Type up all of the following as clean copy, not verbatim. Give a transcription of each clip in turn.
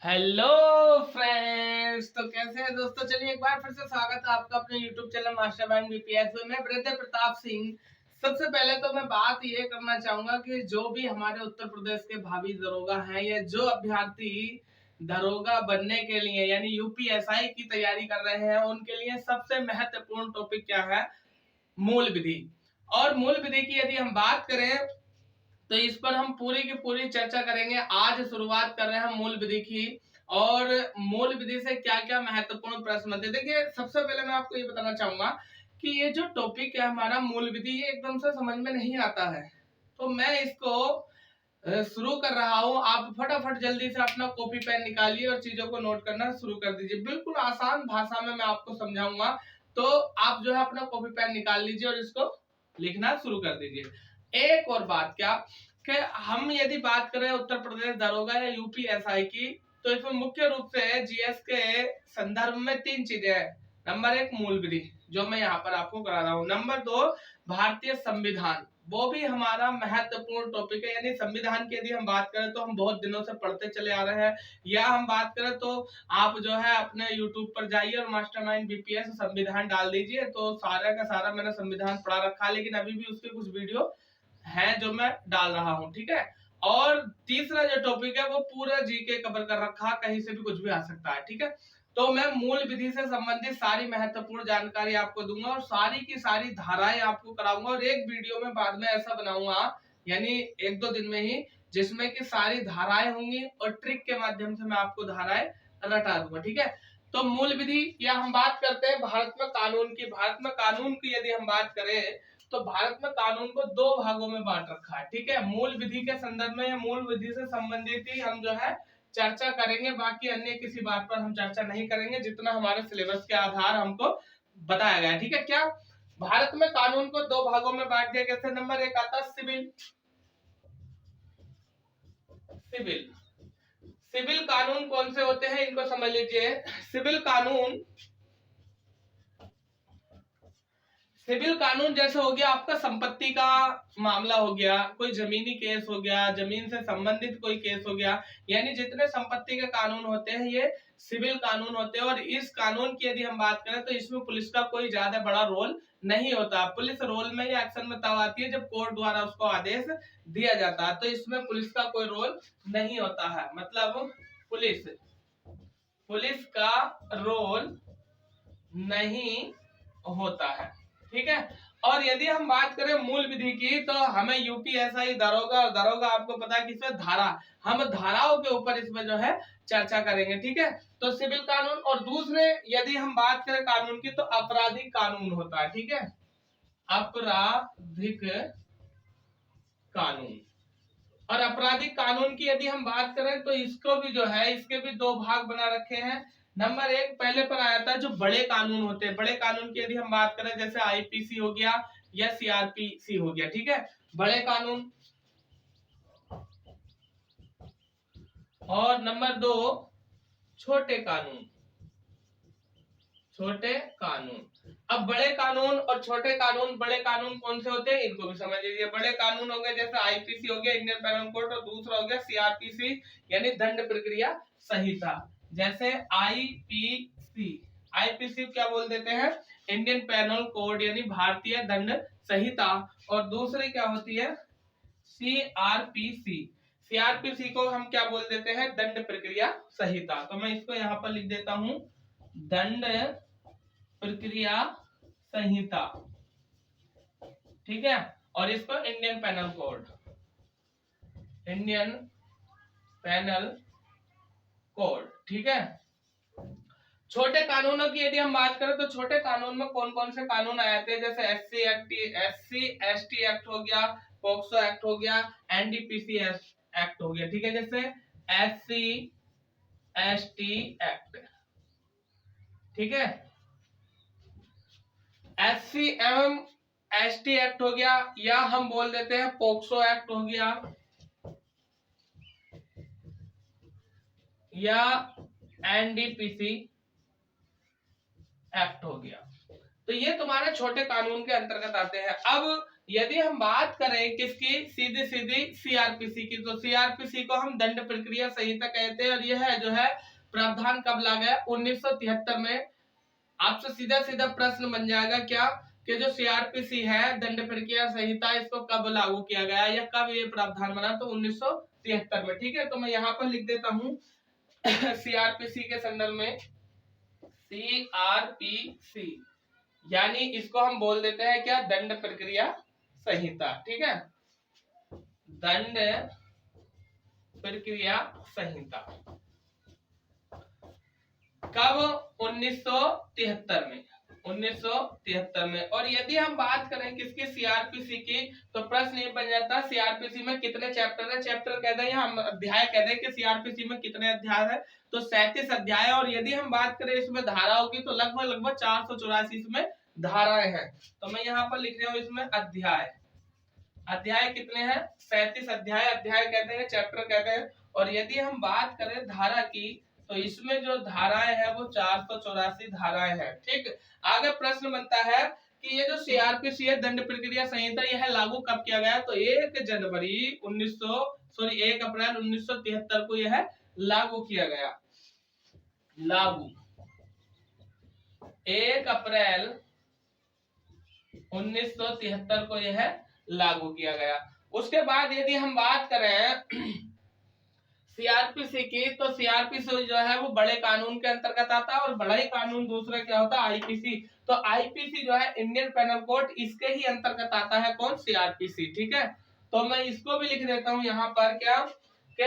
Hello friends, तो कैसे हैं दोस्तों। चलिए एक बार फिर से स्वागत है आपका अपने YouTube चैनल मास्टरमाइंड बीपीएस में। मैं ब्रजेंद्र प्रताप सिंह। सबसे पहले तो मैं बात ये करना चाहूंगा कि जो भी हमारे उत्तर प्रदेश के भावी दरोगा हैं या जो अभ्यर्थी दरोगा बनने के लिए यानी यूपीएसआई की तैयारी कर रहे हैं, उनके लिए सबसे महत्वपूर्ण टॉपिक क्या है? मूल विधि। और मूल विधि की यदि हम बात करें तो इस पर हम पूरी की पूरी चर्चा करेंगे। आज शुरुआत कर रहे हैं मूल विधि की। और मूल विधि से क्या क्या महत्वपूर्ण प्रश्न बनते हैं, देखिए सबसे पहले मैं आपको ये बताना चाहूंगा कि ये जो टॉपिक है हमारा मूल विधि, ये एकदम से समझ में नहीं आता है। तो मैं इसको शुरू कर रहा हूं। आप फटाफट जल्दी से अपना कॉपी पेन निकालिए और चीजों को नोट करना शुरू कर दीजिए। बिल्कुल आसान भाषा में मैं आपको समझाऊंगा, तो आप जो है अपना कॉपी पेन निकाल लीजिए और इसको लिखना शुरू कर दीजिए। एक और बात क्या कि हम यदि बात करें उत्तर प्रदेश दरोगा या यूपीएसआई की, तो इसमें मुख्य रूप से जीएस के संदर्भ में तीन चीजें हैं। नंबर एक मूल विधि, जो मैं यहाँ पर आपको करा रहा हूँ। नंबर दो भारतीय संविधान, वो भी हमारा महत्वपूर्ण टॉपिक है। यानी संविधान की यदि हम बात करें तो हम बहुत दिनों से पढ़ते चले आ रहे हैं, या हम बात करें तो आप जो है अपने यूट्यूब पर जाइए और मास्टरमाइंड बीपीएस संविधान डाल दीजिए, तो सारा का सारा मैंने संविधान पढ़ा रखा है। लेकिन अभी भी उसके कुछ वीडियो है जो मैं डाल रहा हूं, ठीक है। और तीसरा जो टॉपिक है वो पूरा जीके कवर कर रखा, कहीं से भी कुछ भी आ सकता है, ठीक है। तो मैं मूल विधि से संबंधित सारी महत्वपूर्ण जानकारी आपको दूंगा और सारी की सारी धाराएं आपको कराऊंगा, और एक वीडियो में बाद में ऐसा बनाऊंगा, यानी एक दो दिन में ही, जिसमें कि सारी धाराएं होंगी और ट्रिक के माध्यम से मैं आपको धाराएं रटा दूंगा, ठीक है। तो मूल विधि या हम बात करते हैं भारत में कानून की। भारत में कानून की यदि हम बात करें तो भारत में कानून को दो भागों में बांट रखा है, ठीक है। मूल विधि के संदर्भ में या मूल विधि से संबंधित ही हम जो है चर्चा करेंगे, बाकी अन्य किसी बात पर हम चर्चा नहीं करेंगे, जितना हमारे सिलेबस के आधार हमको बताया गया है, ठीक है। क्या भारत में कानून को दो भागों में बांट दिया कैसे? नंबर एक आता है सिविल। सिविल सिविल कानून कौन से होते हैं इनको समझ लीजिए। सिविल कानून जैसे हो गया आपका संपत्ति का मामला हो गया, कोई जमीनी केस हो गया, जमीन से संबंधित कोई केस हो गया, यानी जितने संपत्ति के कानून होते हैं ये सिविल कानून होते हैं। और इस कानून की यदि हम बात करें तो इसमें पुलिस का कोई ज्यादा बड़ा रोल नहीं होता। पुलिस रोल में या एक्शन में तब आती है जब कोर्ट द्वारा उसको आदेश दिया जाता है, तो इसमें पुलिस का कोई रोल नहीं होता है। मतलब पुलिस का रोल नहीं होता है, ठीक है। और यदि हम बात करें मूल विधि की, तो हमें यूपीएसआई दरोगा, और दरोगा आपको पता है किसमें धारा, हम धाराओं के ऊपर इसमें जो है चर्चा करेंगे, ठीक है। तो सिविल कानून, और दूसरे यदि हम बात करें कानून की तो आपराधिक कानून होता है, ठीक है। आपराधिक कानून। और आपराधिक कानून की यदि हम बात करें तो इसको भी जो है, इसके भी दो भाग बना रखे हैं। नंबर एक पहले पर आया था जो बड़े कानून होते हैं। बड़े कानून की यदि हम बात करें जैसे आईपीसी हो गया या सीआरपीसी हो गया, ठीक है, बड़े कानून। और नंबर दो छोटे कानून। छोटे कानून। अब बड़े कानून और छोटे कानून, बड़े कानून कौन से होते हैं इनको भी समझ लीजिए। बड़े कानून हो गए जैसे आईपीसी हो गया, इंडियन पेनल कोड, और दूसरा हो गया सीआरपीसी यानी दंड प्रक्रिया संहिता। जैसे आईपीसी क्या बोल देते हैं? इंडियन पेनल कोड यानी भारतीय दंड संहिता। और दूसरी क्या होती है? सीआरपीसी को हम क्या बोल देते हैं? दंड प्रक्रिया संहिता। तो मैं इसको यहाँ पर लिख देता हूं, दंड प्रक्रिया संहिता, ठीक है। और इसको Indian penal code, Indian penal code, ठीक है। छोटे कानूनों की यदि हम बात करें तो छोटे कानून में कौन कौन से कानून आए थे? जैसे एससी एसटी एक्ट हो गया, पॉक्सो एक्ट हो गया, एनडीपीसी एक्ट हो गया, ठीक है। जैसे एससी एसटी एक्ट, ठीक है, एससी एवं एसटी एक्ट हो गया, या हम बोल देते हैं पॉक्सो एक्ट हो गया, या एनडीपीसी एक्ट हो गया। तो ये तुम्हारे छोटे कानून के अंतर्गत आते हैं। अब यदि हम बात करें किसकी, सीधी सीधी सीआरपीसी की, तो सीआरपीसी को हम दंड प्रक्रिया संहिता कहते हैं। और यह है जो है प्रावधान कब लाया गया, 1973 में। आपसे सीधा सीधा प्रश्न बन जाएगा क्या कि जो सीआरपीसी है दंड प्रक्रिया संहिता, इसको कब लागू किया गया या कब ये प्रावधान बना, तो 1973 में। ठीक है, तो मैं यहाँ पर लिख देता हूँ सीआरपीसी के संदर्भ में, सीआरपीसी यानी इसको हम बोल देते हैं क्या, दंड प्रक्रिया संहिता। ठीक है, दंड प्रक्रिया संहिता कब, 1973 में, 1973 में। और यदि हम बात करें किसकी, सीआरपीसी की, तो प्रश्न ये बन जाता है सीआरपीसी में कितने चैप्टर है, चैप्टर कहते हैं हम अध्याय कहते हैं कि सीआरपीसी में कितने अध्याय है, तो 37 अध्याय। और यदि हम बात करें इसमें धाराओं की, तो लगभग 484 इसमें धाराएं हैं। तो मैं यहाँ पर लिख रहा हूँ इसमें अध्याय, अध्याय कितने हैं, 37 अध्याय। अध्याय कहते हैं, चैप्टर कहते हैं। और यदि हम बात करें धारा की, तो इसमें जो धाराएं हैं वो 484 धाराएं हैं। ठीक, आगे प्रश्न बनता है कि ये जो सीआरपीसी है दंड प्रक्रिया संहिता, यह लागू कब किया गया, तो 1 अप्रैल 1973 को यह लागू किया गया। लागू 1 अप्रैल 1973 को यह लागू किया गया। उसके बाद यदि हम बात करें सीआरपीसी की, तो सीआरपीसी जो है वो बड़े कानून के अंतर्गत आता है। और बड़ा ही कानून दूसरा क्या होता है, आईपीसी। तो आईपीसी जो है इंडियन पेनल कोड, इसके ही अंतर्गत आता है कौन, सीआरपीसी। ठीक है, तो मैं इसको भी लिख देता हूं यहाँ पर क्या, कि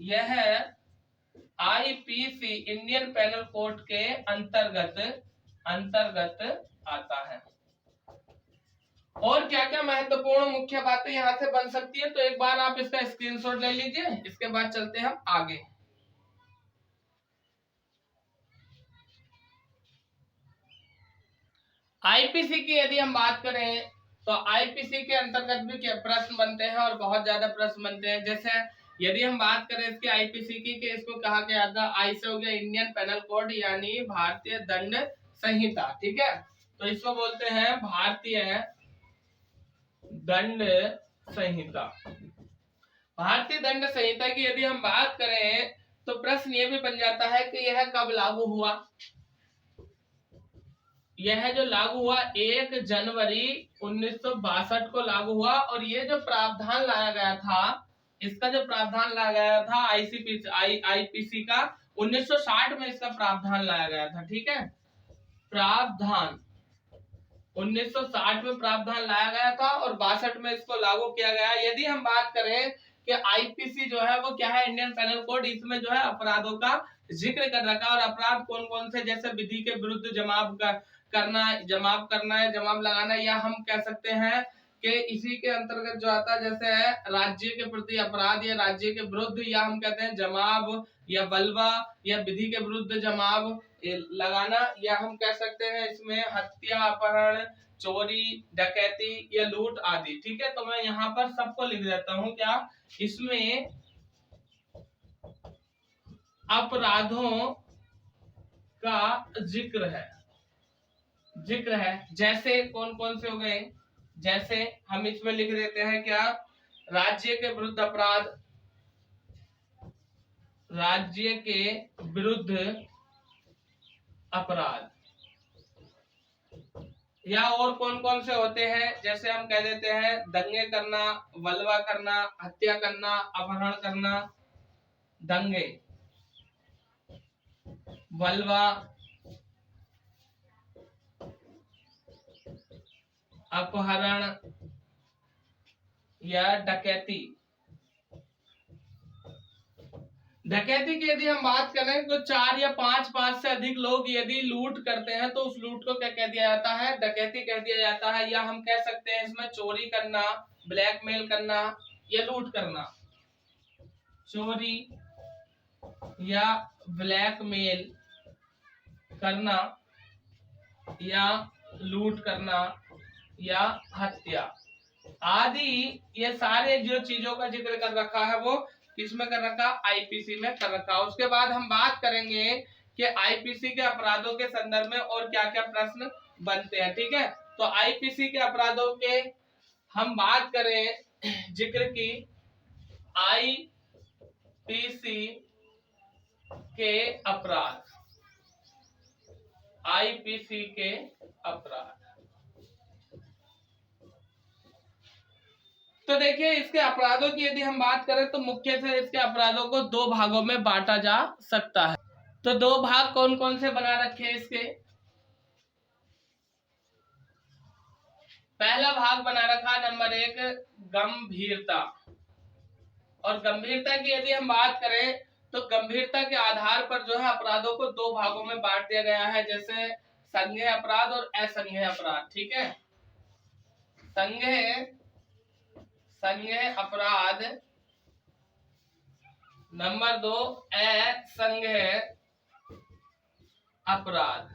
यह आईपीसी इंडियन पेनल कोड के अंतर्गत आता है। और क्या क्या महत्वपूर्ण मुख्य बातें यहां से बन सकती है, तो एक बार आप इसका स्क्रीनशॉट ले लीजिए। इसके बाद चलते हैं हम आगे। आईपीसी की यदि हम बात करें, तो आईपीसी के अंतर्गत भी प्रश्न बनते हैं और बहुत ज्यादा प्रश्न बनते हैं। जैसे यदि हम बात करें इसके आईपीसी की, कि इसको कहा गया था, आई से हो गया इंडियन पेनल कोड यानी भारतीय दंड संहिता। ठीक है, तो इसको बोलते हैं भारतीय दंड संहिता। भारतीय दंड संहिता की यदि हम बात करें, तो प्रश्न ये भी बन जाता है कि यह कब लागू हुआ। यह जो लागू हुआ 1 जनवरी 1962 को लागू हुआ। और ये जो प्रावधान लाया गया था, इसका जो प्रावधान लाया गया था आईपीसी का, 1960 में इसका प्रावधान लाया गया था। ठीक है, प्रावधान 1960 में प्रावधान लाया गया था और 62 में इसको लागू किया गया। यदि हम बात करें कि आईपीसी जो है वो क्या है, इंडियन पेनल कोड, इसमें जो है अपराधों का जिक्र कर रखा है। और अपराध कौन कौन से, जैसे विधि के विरुद्ध करना है, जमाव लगाना, या हम कह सकते हैं कि इसी के अंतर्गत जो आता है, जैसे है राज्य के प्रति अपराध या राज्य के विरुद्ध, या हम कहते हैं जमाव या बलवा या विधि के विरुद्ध जमाव लगाना, या हम कह सकते हैं इसमें हत्या, अपहरण, चोरी, डकैती या लूट आदि। ठीक है, तो मैं यहाँ पर सबको लिख देता हूँ क्या, इसमें अपराधों का जिक्र है। जैसे कौन कौन से हो गए, जैसे हम इसमें लिख देते हैं क्या, राज्य के विरुद्ध अपराध, राज्य के विरुद्ध अपराध, या और कौन कौन से होते हैं, जैसे हम कह देते हैं दंगे करना, बलवा करना, हत्या करना, अपहरण करना, दंगे, बलवा, अपहरण या डकैती। डकैती की यदि हम बात करें, तो 4 या 5 से अधिक लोग यदि लूट करते हैं, तो उस लूट को क्या कह दिया जाता है, डकैती कह दिया जाता है। या हम कह सकते हैं इसमें चोरी करना, ब्लैकमेल करना या लूट करना, चोरी या ब्लैकमेल करना या लूट करना या हत्या आदि, ये सारे जो चीजों का जिक्र कर रखा है वो किसमें कर रखा, आईपीसी में कर रखा। उसके बाद हम बात करेंगे कि आईपीसी के अपराधों के संदर्भ में और क्या क्या प्रश्न बनते हैं। ठीक है, तो आईपीसी के अपराधों के हम बात करें, जिक्र की आईपीसी के अपराध, आईपीसी के अपराध। तो देखिए इसके अपराधों की यदि हम बात करें तो मुख्यतः इसके अपराधों को दो भागों में बांटा जा सकता है। तो दो भाग कौन कौन से बना रखे हैं इसके? पहला भाग बना रखा नंबर 1 गंभीरता। और गंभीरता की यदि हम बात करें तो गंभीरता के आधार पर जो है अपराधों को दो भागों में बांट दिया गया है, जैसे संज्ञेय अपराध और असंज्ञेय अपराध। ठीक है, संज्ञेय अपराध, नंबर 2 असंज्ञेय अपराध।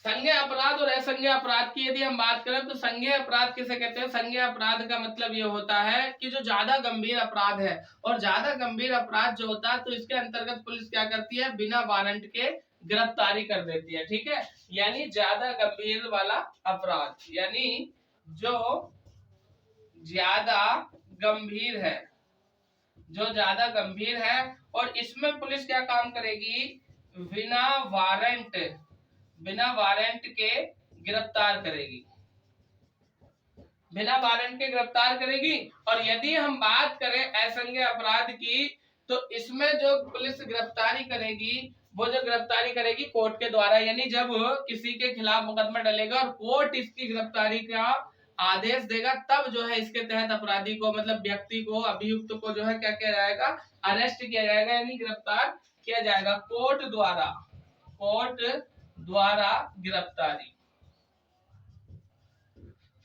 संज्ञेय अपराध और असंज्ञेय अपराध की यदि हम बात करें तो संज्ञेय अपराध किसे कहते हैं? संज्ञेय अपराध का मतलब ये होता है कि जो ज्यादा गंभीर अपराध है, और ज्यादा गंभीर अपराध जो होता है तो इसके अंतर्गत पुलिस क्या करती है? बिना वारंट के गिरफ्तारी कर देती है। ठीक है, यानी ज्यादा गंभीर वाला अपराध, यानी जो ज्यादा गंभीर है, जो ज्यादा गंभीर है, और इसमें पुलिस क्या काम करेगी? बिना वारंट के गिरफ्तार करेगी, बिना वारंट के गिरफ्तार करेगी। और यदि हम बात करें असंज्ञेय अपराध की, तो इसमें जो पुलिस गिरफ्तारी करेगी, वो जो गिरफ्तारी करेगी कोर्ट के द्वारा, यानी जब किसी के खिलाफ मुकदमा डलेगा और कोर्ट इसकी गिरफ्तारी का आदेश देगा, तब जो है इसके तहत अपराधी को, मतलब व्यक्ति को, अभियुक्त को जो है क्या किया जाएगा? अरेस्ट किया जाएगा, यानी गिरफ्तार किया जाएगा कोर्ट द्वारा गिरफ्तारी,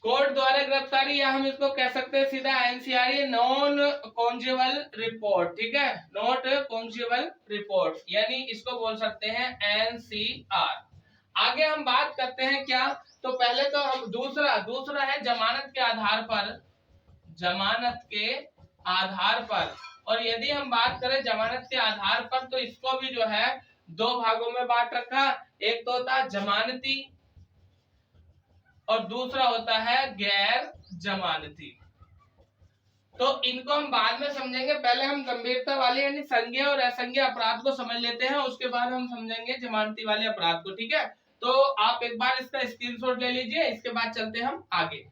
कोर्ट द्वारा गिरफ्तारी, या हम इसको कह सकते हैं सीधा एनसीआर, नॉन कॉन्जुगल रिपोर्ट। ठीक है, नॉट कॉन्जुगल रिपोर्ट, यानी इसको बोल सकते हैं एनसीआर। आगे हम बात करते हैं क्या, तो पहले तो हम दूसरा है जमानत के आधार पर। और यदि हम बात करें जमानत के आधार पर, तो इसको भी जो है दो भागों में बांट रखा। एक तो होता है जमानती और दूसरा होता है गैर जमानती। तो इनको हम बाद में समझेंगे, पहले हम गंभीरता वाले यानी संज्ञेय और असंज्ञेय अपराध को समझ लेते हैं, उसके बाद हम समझेंगे जमानती वाले अपराध को। ठीक है, तो आप एक बार इसका स्क्रीनशॉट ले लीजिए, इसके बाद चलते हैं हम आगे।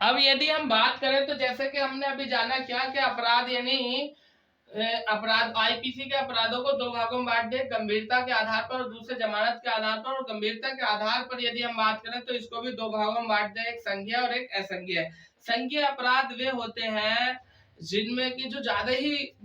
अब यदि हम बात करें तो जैसे कि हमने अभी जाना क्या कि अपराध यानी अपराध, आईपीसी के अपराधों को दो भागों में बांट दिए, गंभीरता के आधार पर और दूसरे जमानत के आधार पर। और गंभीरता के आधार पर यदि हम बात करें तो इसको भी दो भागों में बांट दिया, एक संज्ञेय और एक असंज्ञेय। संज्ञेय अपराध वे होते हैं जिनमें कि जो ज्यादा ही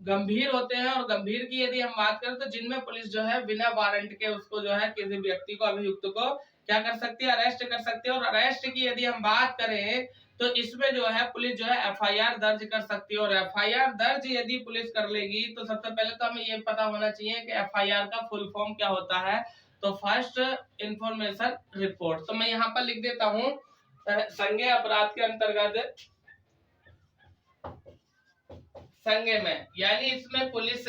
गंभीर होते हैं, और गंभीर की यदि हम बात करें तो जिनमें पुलिस जो है बिना वारंट के उसको जो है किसी व्यक्ति को, अभियुक्त को क्या कर सकती है? अरेस्ट कर सकती है। और अरेस्ट की यदि हम बात करें तो इसमें जो है पुलिस जो है एफआईआर दर्ज कर सकती है। और एफआईआर दर्ज यदि पुलिस कर लेगी तो सबसे पहले तो हमें ये पता होना चाहिए कि एफआईआर का फुल फॉर्म क्या होता है। तो फर्स्ट इंफॉर्मेशन रिपोर्ट, तो मैं यहाँ पर लिख देता हूँ संज्ञेय अपराध के अंतर्गत, संज्ञेय में, यानी इसमें पुलिस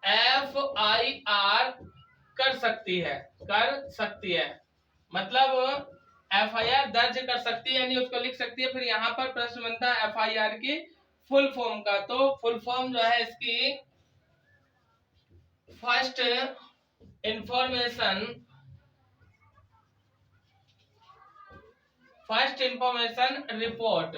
एफआईआर कर सकती है, मतलब एफआईआर दर्ज कर सकती है, यानी उसको लिख सकती है। फिर यहाँ पर प्रश्न बनता है एफआईआर की फुल फॉर्म का, तो फुल फॉर्म जो है इसकी फर्स्ट इंफॉर्मेशन रिपोर्ट।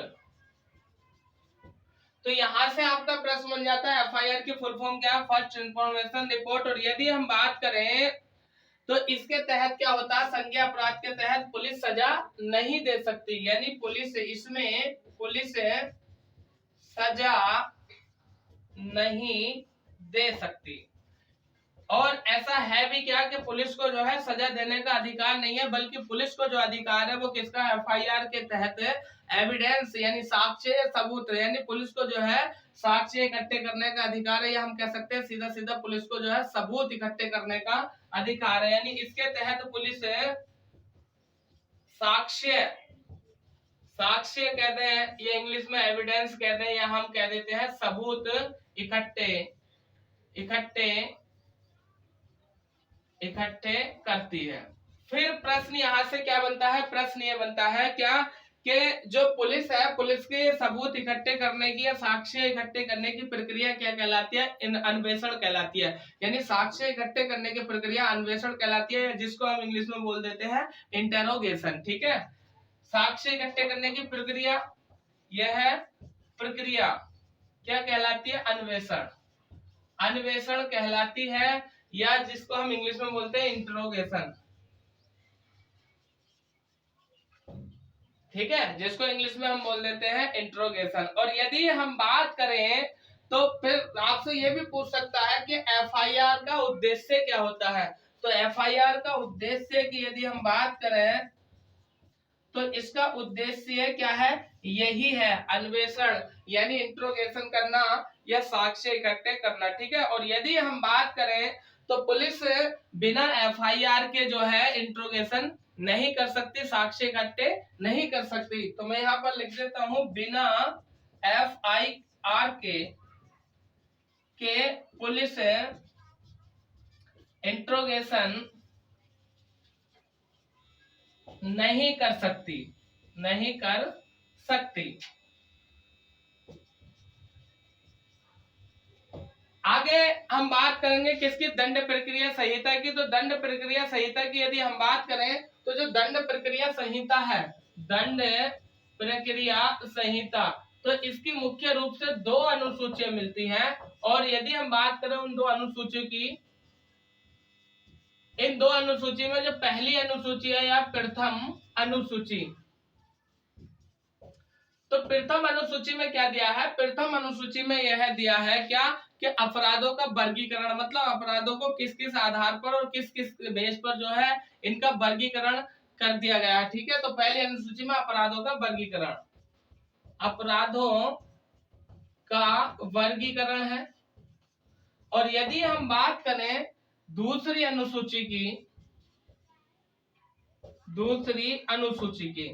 तो यहां से आपका प्रश्न बन जाता है एफआईआर की फुल फॉर्म क्या है? First information report. और यदि हम बात करें तो इसके तहत क्या होता है? संज्ञेय अपराध के तहत पुलिस सजा नहीं दे सकती, यानी पुलिस सजा नहीं दे सकती। और ऐसा है भी क्या कि पुलिस को जो है सजा देने का अधिकार नहीं है, बल्कि पुलिस को जो अधिकार है वो किसका? एफआईआर के तहत एविडेंस यानी साक्ष्य सबूत, यानी पुलिस को जो है साक्ष्य इकट्ठे करने का अधिकार है, या हम कह सकते हैं सीधा सीधा पुलिस को जो है सबूत इकट्ठे करने का अधिकार है। यानी इसके तहत पुलिस साक्ष्य साक्ष्य कहते हैं, ये इंग्लिश में एविडेंस कहते हैं, या हम कह देते हैं सबूत इकट्ठे इकट्ठे इकट्ठे करती है। फिर प्रश्न यहाँ से क्या बनता है, प्रश्न ये बनता है क्या कि जो पुलिस है, पुलिस के सबूत इकट्ठे करने की या साक्ष्य इकट्ठे करने की प्रक्रिया क्या कहलाती है, अन्वेषण कहलाती है। यानी साक्ष्य इकट्ठे करने की प्रक्रिया अन्वेषण कहलाती है, जिसको हम इंग्लिश में बोल देते हैं इंटेरोगेशन। ठीक है, साक्ष्य इकट्ठे करने की प्रक्रिया यह है, प्रक्रिया क्या कहलाती है, अन्वेषण। अन्वेषण कहलाती है, या जिसको हम इंग्लिश में बोलते हैं इंट्रोगेशन। ठीक है, जिसको इंग्लिश में हम बोल देते हैं इंट्रोगेशन। और यदि हम बात करें तो फिर आपसे ये भी पूछ सकता है कि एफआईआर का उद्देश्य क्या होता है। तो एफआईआर का उद्देश्य की यदि हम बात करें तो इसका उद्देश्य क्या है, यही है अन्वेषण, यानी इंट्रोगेशन करना या साक्ष्य इकट्ठे करना। ठीक है, और यदि हम बात करें तो पुलिस बिना एफआईआर के जो है इंट्रोगेशन नहीं कर सकती, साक्ष्य इकट्ठे नहीं कर सकती। तो मैं यहाँ पर लिख देता हूं, बिना एफआईआर के पुलिस इंट्रोगेशन नहीं कर सकती, नहीं कर सकती। आगे हम बात करेंगे किसकी, दंड प्रक्रिया संहिता की। तो दंड प्रक्रिया संहिता की यदि हम बात करें तो जो दंड प्रक्रिया संहिता है, दंड प्रक्रिया संहिता, तो इसकी मुख्य रूप से 2 अनुसूचियां मिलती हैं। और यदि हम बात करें उन 2 अनुसूचियों की, इन 2 अनुसूची में जो पहली अनुसूची है या प्रथम अनुसूची, तो प्रथम अनुसूची में क्या दिया है, प्रथम अनुसूची में यह दिया है क्या कि अपराधों का वर्गीकरण, मतलब अपराधों को किस किस आधार पर और किस किस बेस पर जो है इनका वर्गीकरण कर दिया गया है। ठीक है, तो पहली अनुसूची में अपराधों का वर्गीकरण, अपराधों का वर्गीकरण है। और यदि हम बात करें दूसरी अनुसूची की, दूसरी अनुसूची की,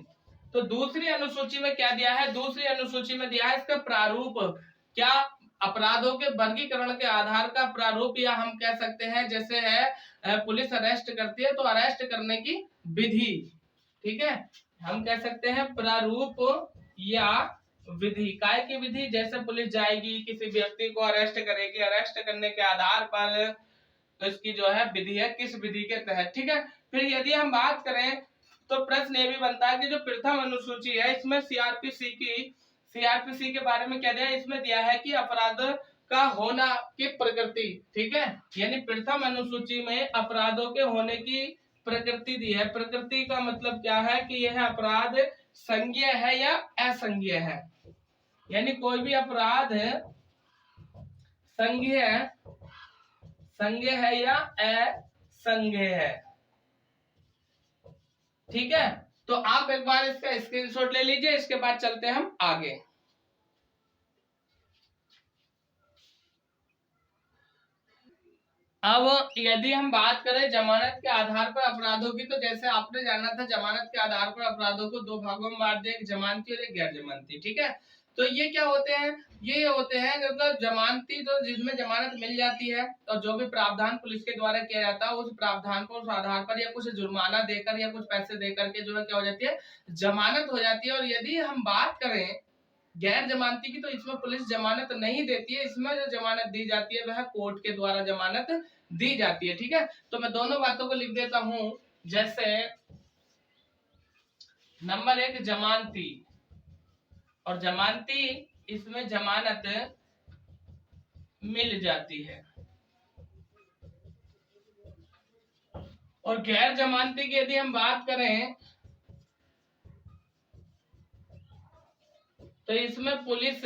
तो दूसरी अनुसूची में क्या दिया है, दूसरी अनुसूची में दिया है इसका प्रारूप, क्या अपराधों के वर्गीकरण के आधार का प्रारूप, या हम कह सकते हैं जैसे है पुलिस अरेस्ट करती है तो अरेस्ट करने की विधि। ठीक है, हम कह सकते हैं प्रारूप या विधि, काय की विधि, जैसे पुलिस जाएगी किसी व्यक्ति को अरेस्ट करेगी, अरेस्ट करने के आधार पर इसकी जो है विधि है, किस विधि के तहत। ठीक है, फिर यदि हम बात करें तो प्रश्न ये भी बनता है कि जो प्रथम अनुसूची है इसमें सीआरपीसी के बारे में क्या दिया है, इसमें दिया है कि अपराध का होना की प्रकृति। ठीक है, यानी प्रथम अनुसूची में अपराधों के होने की प्रकृति दी है। प्रकृति का मतलब क्या है कि यह अपराध संज्ञेय है या असंज्ञेय है, यानी कोई भी अपराध संज्ञेय है या असंज्ञेय है। ठीक है, तो आप एक बार इसका स्क्रीनशॉट ले लीजिए, इसके बाद चलते हैं हम आगे। अब यदि हम बात करें जमानत के आधार पर अपराधों की, तो जैसे आपने जाना था जमानत के आधार पर अपराधों को 2 भागों में बांट दिया, एक जमानती और एक गैर जमानती। ठीक है, तो ये क्या होते हैं, ये होते हैं मतलब जमानती, तो जिसमें जमानत मिल जाती है और जो भी प्रावधान पुलिस के द्वारा किया जाता है उस प्रावधान को उस आधार पर या कुछ जुर्माना देकर या कुछ पैसे देकर के जो है क्या हो जाती है, जमानत हो जाती है। और यदि हम बात करें गैर जमानती की, तो इसमें पुलिस जमानत नहीं देती है, इसमें जो जमानत दी जाती है वह कोर्ट के द्वारा जमानत दी जाती है। ठीक है, तो मैं दोनों बातों को लिख देता हूं, जैसे नंबर 1 जमानती, और जमानती इसमें जमानत मिल जाती है। और गैर जमानती की यदि हम बात करें तो इसमें पुलिस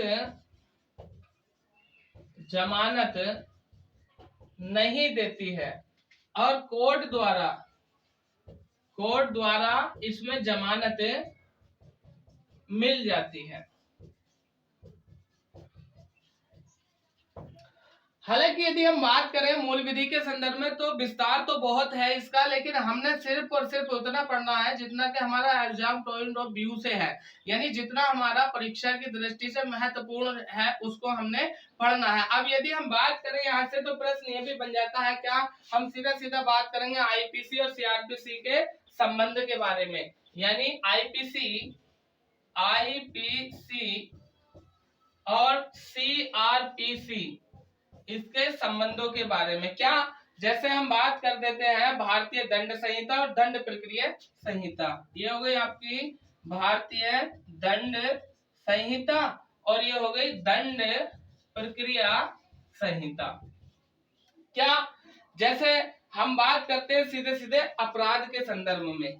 जमानत नहीं देती है और कोर्ट द्वारा इसमें जमानत मिल जाती है। हालांकि यदि हम बात करें मूल विधि के संदर्भ में तो विस्तार तो बहुत है इसका, लेकिन हमने सिर्फ और सिर्फ उतना पढ़ना है जितना कि हमारा एग्जाम पॉइंट ऑफ व्यू से है, यानी जितना हमारा परीक्षा की दृष्टि से महत्वपूर्ण है उसको हमने पढ़ना है। अब यदि हम बात करें यहाँ से तो प्रश्न ये भी बन जाता है, क्या हम सीधा सीधा बात करेंगे आईपीसी और सीआरपीसी के संबंध के बारे में, यानी आईपीसी और सीआरपीसी इसके संबंधों के बारे में। क्या, जैसे हम बात कर देते हैं भारतीय दंड संहिता और दंड प्रक्रिया संहिता, ये हो गई आपकी भारतीय दंड संहिता और ये हो गई दंड प्रक्रिया संहिता। क्या, जैसे हम बात करते हैं सीधे सीधे अपराध के संदर्भ में,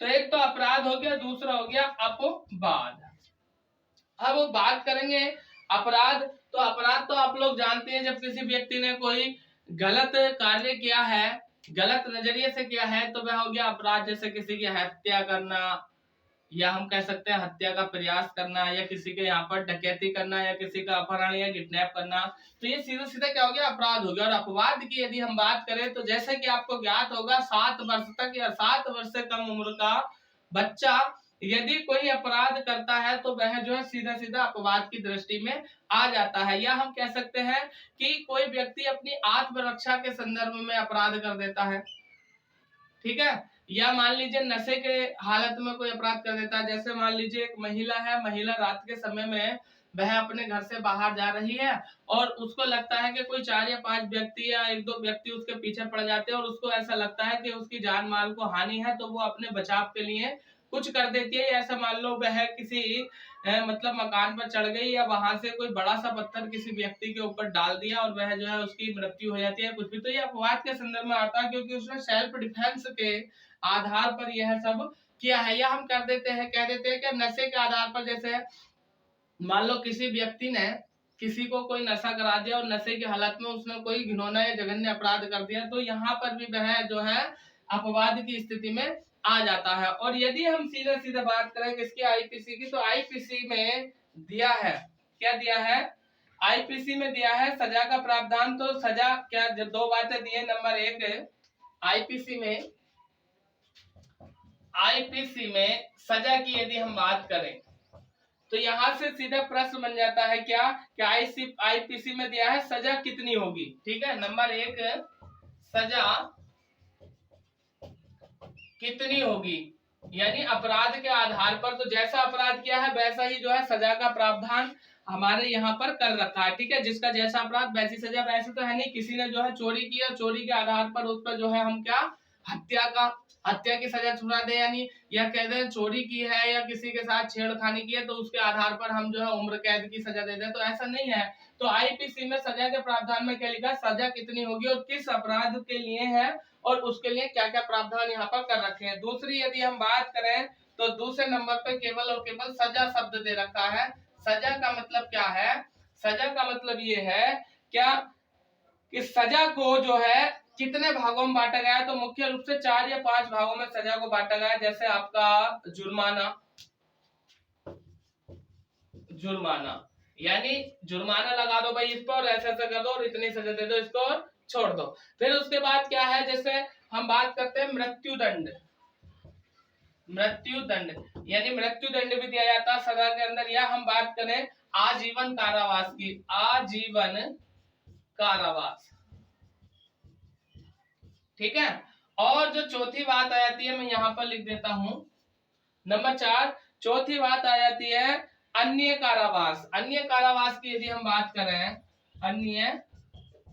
तो एक तो अपराध हो गया, दूसरा हो गया अपवाद। अब बात करेंगे अपराध, तो अपराध तो आप लोग जानते हैं, जब किसी व्यक्ति ने कोई गलत कार्य किया है, गलत नजरिए से किया है, तो वह हो गया अपराध। जैसे किसी की हत्या करना, या हम कह सकते हैं हत्या का प्रयास करना, या किसी के यहाँ पर डकैती करना, या किसी का अपहरण या किडनैप करना, तो ये सीधा सीधा क्या हो गया, अपराध हो गया। और अपवाद की यदि हम बात करें तो जैसे कि आपको ज्ञात होगा 7 वर्ष तक या 7 वर्ष से कम उम्र का बच्चा यदि कोई अपराध करता है तो वह जो है सीधा सीधा अपवाद की दृष्टि में आ जाता है। या हम कह सकते हैं कि कोई व्यक्ति अपनी आत्मरक्षा के संदर्भ में अपराध कर देता है, ठीक है। या मान लीजिए नशे के हालत में कोई अपराध कर देता है, जैसे मान लीजिए एक महिला है, महिला रात के समय में वह अपने घर से बाहर जा रही है और उसको लगता है कि कोई 4 या 5 व्यक्ति या 1-2 व्यक्ति उसके पीछे पड़ जाते हैं और उसको ऐसा लगता है कि उसकी जान माल को हानि है, तो वो अपने बचाव के लिए कुछ कर देती है। ऐसा मान लो वह किसी मतलब मकान पर चढ़ गई या वहां से कोई बड़ा सा पत्थर किसी व्यक्ति के ऊपर डाल दिया और वह जो है उसकी मृत्यु हो जाती है कुछ भी, तो ये अपवाद के संदर्भ में आता है, क्योंकि उसने सेल्फ डिफेंस के आधार पर यह सब किया है। या हम कह देते हैं कि नशे के आधार पर, जैसे मान लो किसी व्यक्ति ने किसी को कोई नशा करा दिया और नशे की हालत में उसने कोई घिनौना या जघन्य अपराध कर दिया, तो यहाँ पर भी वह जो है अपवाद की स्थिति में आ जाता है। और यदि हम सीधे सीधे बात करें किसकी, आईपीसी की, तो आईपीसी में दिया है, क्या दिया है, आईपीसी में दिया है सजा का प्रावधान। तो सजा क्या, 2 बातें दी है। नंबर 1, आईपीसी में सजा की यदि हम बात करें तो यहां से सीधा प्रश्न बन जाता है क्या, आईपीसी में दिया है सजा कितनी होगी, ठीक है। नंबर 1, सजा कितनी होगी, यानी अपराध के आधार पर, तो जैसा अपराध किया है वैसा ही जो है सजा का प्रावधान हमारे यहाँ पर कर रखा है, ठीक है। जिसका जैसा अपराध वैसी सजा। वैसे तो है नहीं, किसी ने जो है चोरी किया, चोरी के आधार पर उस पर जो है हम क्या, हत्या की सजा सुना दे, यानी या कह दे चोरी की है या किसी के साथ छेड़खानी की है तो उसके आधार पर हम जो है उम्र कैद की सजा दे दें, तो ऐसा नहीं है। तो आईपीसी में सजा के प्रावधान में क्या लिखा, सजा कितनी होगी और किस अपराध के लिए है और उसके लिए क्या क्या प्रावधान यहाँ पर कर रखे हैं। दूसरी यदि हम बात करें तो दूसरे नंबर पर केवल और केवल सजा शब्द दे रखा है। सजा का मतलब क्या है, सजा का मतलब ये है क्या कि सजा को जो है कितने भागों में बांटा गया है, तो मुख्य रूप से 4 या 5 भागों में सजा को बांटा गया है। जैसे आपका जुर्माना, यानी जुर्माना लगा दो भाई इस पर, ऐसा ऐसा कर दो और इतनी सजा दे दो इसको और छोड़ दो। फिर उसके बाद क्या है, जैसे हम बात करते हैं मृत्युदंड, यानी मृत्युदंड भी दिया जाता है सजा के अंदर। या हम बात करें आजीवन कारावास की, आजीवन कारावास, ठीक है। और जो चौथी बात आ जाती है, मैं यहाँ पर लिख देता हूं, नंबर 4, चौथी बात आ जाती है अन्य कारावास। अन्य कारावास की यदि हम बात करें, अन्य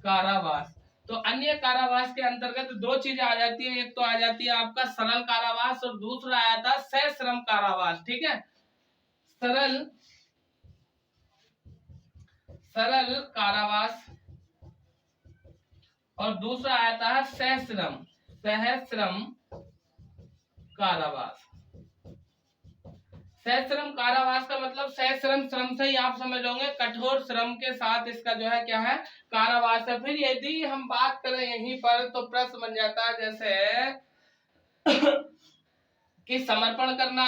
कारावास, तो अन्य कारावास के अंतर्गत 2 चीजें आ जाती है। एक तो आ जाती है आपका सरल कारावास और दूसरा आया था सश्रम कारावास, ठीक है। सरल कारावास और दूसरा आता है सश्रम कारावास। सश्रम कारावास का मतलब सश्रम श्रम से ही आप समझ लोगे, कठोर श्रम के साथ इसका जो है क्या है, कारावास है। फिर यदि हम बात करें यहीं पर तो प्रश्न बन जाता है जैसे कि समर्पण करना,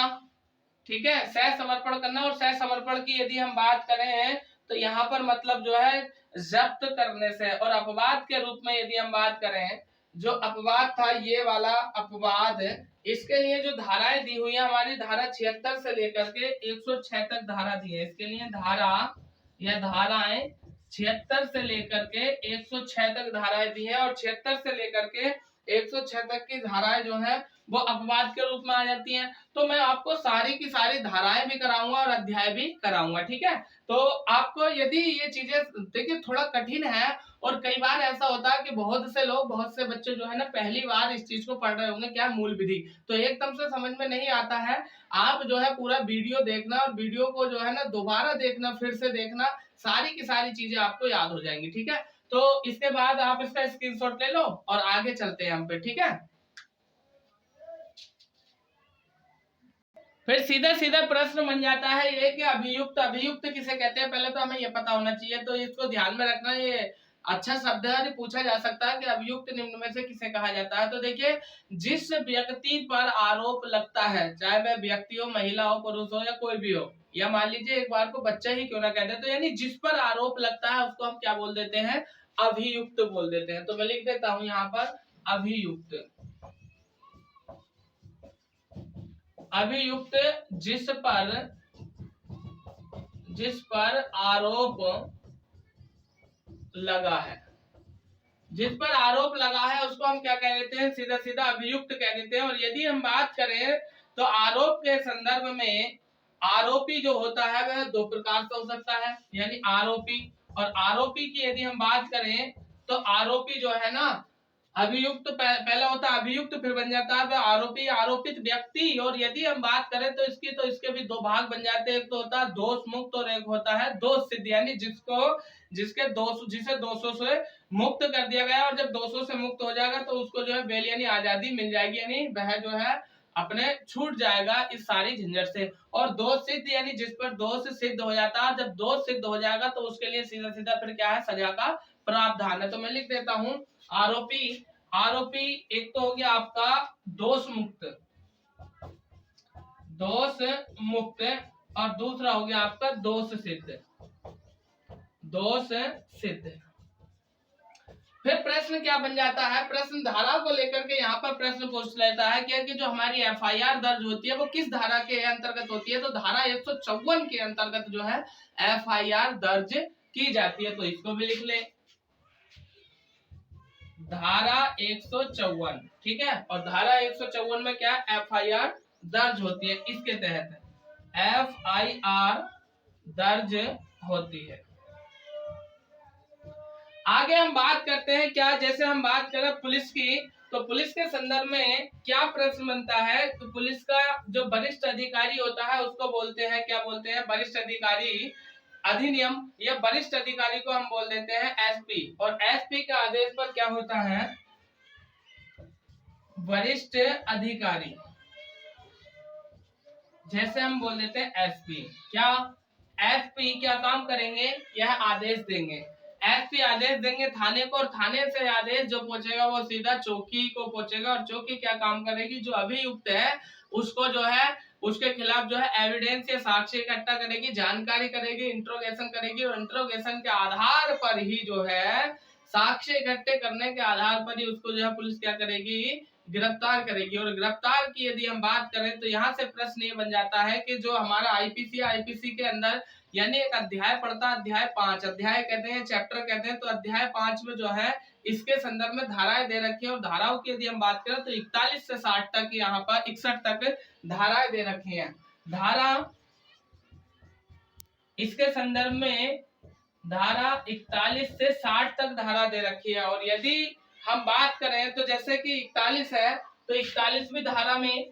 ठीक है, सह समर्पण करना। और सह समर्पण की यदि हम बात करें तो यहाँ पर मतलब जो है जब्त करने से। और अपवाद के रूप में यदि हम बात करें, जो अपवाद था ये वाला अपवाद, इसके लिए जो धाराएं दी हुई है हमारी, धारा 76 से लेकर के 106 तक धारा दी है। इसके लिए धारा या धाराएं 76 से लेकर के 106 तक धाराएं दी है। और 76 से लेकर के 106 तक की धाराएं जो है वो अपवाद के रूप में आ जाती हैं। तो मैं आपको सारी की सारी धाराएं भी कराऊंगा और अध्याय भी कराऊंगा, ठीक है। तो आपको यदि ये चीजें, देखिए थोड़ा कठिन है और कई बार ऐसा होता है कि बहुत से लोग, बहुत से बच्चे जो है ना पहली बार इस चीज को पढ़ रहे होंगे, क्या मूल विधि, तो एकदम से समझ में नहीं आता है। आप जो है पूरा वीडियो देखना और वीडियो को जो है ना दोबारा देखना, फिर से देखना, सारी की सारी चीजें आपको याद हो जाएंगी, ठीक है। तो इसके बाद आप इसका स्क्रीनशॉट ले लो और आगे चलते हैं हम पे, ठीक है। फिर सीधा सीधा प्रश्न बन जाता है ये कि अभियुक्त, अभियुक्त किसे कहते हैं, पहले तो हमें ये पता होना चाहिए। तो इसको ध्यान में रखना, ये अच्छा शब्द है, पूछा जा सकता है कि अभियुक्त निम्न में से किसे कहा जाता है। तो देखिए, जिस व्यक्ति पर आरोप लगता है, चाहे वह व्यक्ति हो, महिला हो, पुरुष हो या कोई भी हो, या मान लीजिए एक बार को बच्चा ही क्यों ना कहते हैं, तो यानी जिस पर आरोप लगता है उसको हम क्या बोल देते हैं, अभियुक्त बोल देते हैं। तो मैं लिख देता हूं यहाँ पर अभियुक्त। अभियुक्त जिस पर आरोप लगा है, जिस पर आरोप लगा है उसको हम क्या कह देते हैं, सीधा सीधा अभियुक्त कह देते हैं। और यदि हम बात करें तो आरोप के संदर्भ में आरोपी जो होता है वह दो प्रकार से हो सकता है, यानी आरोपी। और आरोपी की यदि हम बात करें तो आरोपी जो है ना, अभियुक्त पहला होता है अभियुक्त, फिर बन जाता है आरोपी, आरोपित व्यक्ति। और यदि हम बात करें तो इसके भी दो भाग बन जाते हैं, एक तो होता है दोष मुक्त और एक होता है दोष सिद्ध, यानी जिसे दोषों से मुक्त कर दिया गया। और जब दोषों से मुक्त हो जाएगा तो उसको जो है बेल यानी आजादी मिल जाएगी, यानी वह जो है अपने छूट जाएगा इस सारी झंझट से। और दोष सिद्ध यानी जिस पर दोष सिद्ध हो जाता है, जब दोष सिद्ध हो जाएगा तो उसके लिए सीधा सीधा फिर क्या है, सजा का प्रावधान है। तो मैं लिख देता हूं आरोपी। आरोपी एक तो हो गया आपका दोष मुक्त, दोष मुक्त, और दूसरा हो गया आपका दोष सिद्ध, दोष सिद्ध। फिर प्रश्न क्या बन जाता है, प्रश्न धारा को लेकर के यहाँ पर प्रश्न पूछ लेता है कि जो हमारी एफआईआर दर्ज होती है वो किस धारा के अंतर्गत होती है। तो धारा 154 के अंतर्गत जो है एफआईआर दर्ज की जाती है। तो इसको भी लिख ले, धारा 154, ठीक है। और धारा 154 में क्या एफआईआर दर्ज होती है, इसके तहत एफआईआर दर्ज होती है। आगे हम बात करते हैं क्या, जैसे हम बात करें पुलिस की, तो पुलिस के संदर्भ में क्या प्रश्न बनता है। तो पुलिस का जो वरिष्ठ अधिकारी होता है उसको बोलते हैं, क्या बोलते हैं, वरिष्ठ अधिकारी अधिनियम। या वरिष्ठ अधिकारी को हम बोल देते हैं एसपी। और एसपी के आदेश पर क्या होता है, वरिष्ठ अधिकारी, जैसे हम बोल देते हैं एसपी। क्या एसपी क्या काम करेंगे, यह आदेश देंगे। एसपी आदेश देंगे थाने को, और थाने से आदेश जो पहुंचेगा वो सीधा चौकी को पहुंचेगा। और चौकी क्या काम करेगी, जो अभियुक्त है उसको जो है उसके खिलाफ जो है एविडेंस या साक्ष्य इकट्ठा करेगी, जानकारी करेगी, इंट्रोगेशन करेगी। और इंट्रोगेशन के आधार पर ही जो है, साक्ष्य इकट्ठे करने के आधार पर ही उसको जो है पुलिस क्या करेगी, गिरफ्तार करेगी। और गिरफ्तार की यदि हम बात करें तो यहाँ से प्रश्न ये बन जाता है कि जो हमारा आईपीसी के अंदर यानी एक अध्याय पड़ता है, अध्याय 5, अध्याय कहते हैं, चैप्टर कहते हैं। तो अध्याय 5 में जो है इसके संदर्भ में धाराएं दे रखी है। और धाराओं की यदि हम बात करें तो 41 से 60 तक, यहाँ पर 61 तक धाराएं दे रखी हैं। धारा इसके संदर्भ में धारा 41 से 60 तक धारा दे रखी है। और यदि हम बात करें तो जैसे कि 41 है तो 41वीं धारा में,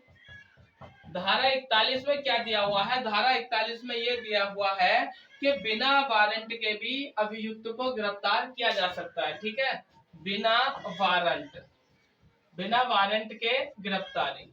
धारा 41 में क्या दिया हुआ है, धारा 41 में ये दिया हुआ है कि बिना वारंट के भी अभियुक्त को गिरफ्तार किया जा सकता है, ठीक है। बिना वारंट के गिरफ्तारी।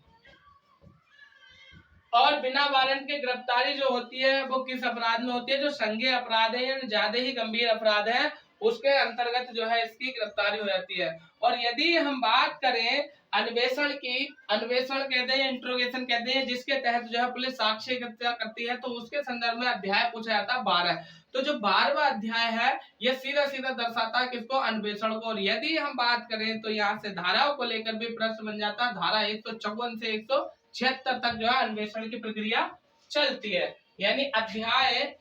और बिना वारंट के गिरफ्तारी जो होती है वो किस अपराध में होती है, जो संज्ञेय अपराध है या ज्यादा ही गंभीर अपराध है उसके अंतर्गत जो है इसकी गिरफ्तारी हो जाती है। और यदि हम बात करें अन्वेषण कहते हैं, इंट्रोगेशन कहते हैं, जिसके तहत जो है पुलिस साक्ष्य एकत्र करती है। तो उसके संदर्भ में अध्याय पूछा जाता है 12। तो जो 12वां अध्याय है ये सीधा सीधा दर्शाता है किसको, अन्वेषण को। और यदि हम बात करें तो यहाँ से धाराओं को लेकर भी प्रश्न बन जाता है। धारा 154 से 176 तक जो है अन्वेषण की प्रक्रिया चलती है। यानी अध्याय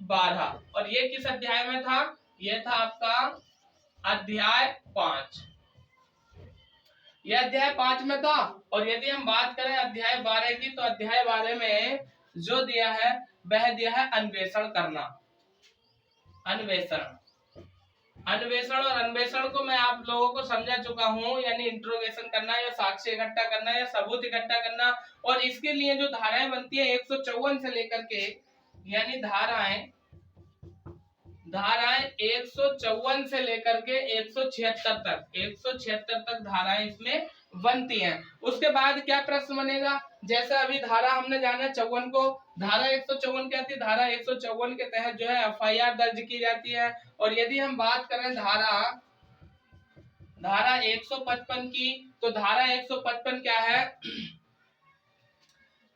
12। और ये किस अध्याय में था, ये था आपका अध्याय 5। यह अध्याय 5 में था। और यदि हम बात करें अध्याय 12 की, तो अध्याय 12 में जो दिया है वह दिया है अन्वेषण करना। अन्वेषण और अन्वेषण को मैं आप लोगों को समझा चुका हूं, यानी इंट्रोगेशन करना या साक्ष्य इकट्ठा करना या सबूत इकट्ठा करना। और इसके लिए जो धाराएं बनती है 154 से लेकर के, यानी धाराएं 154 से लेकर के 176 तक धाराएं इसमें बनती हैं। उसके बाद क्या प्रश्न बनेगा, जैसा अभी धारा हमने जाना 54 को, धारा 154 क्या थी, धारा 154 के तहत जो है एफआईआर दर्ज की जाती है। और यदि हम बात करें धारा 155 की, तो धारा 155 क्या है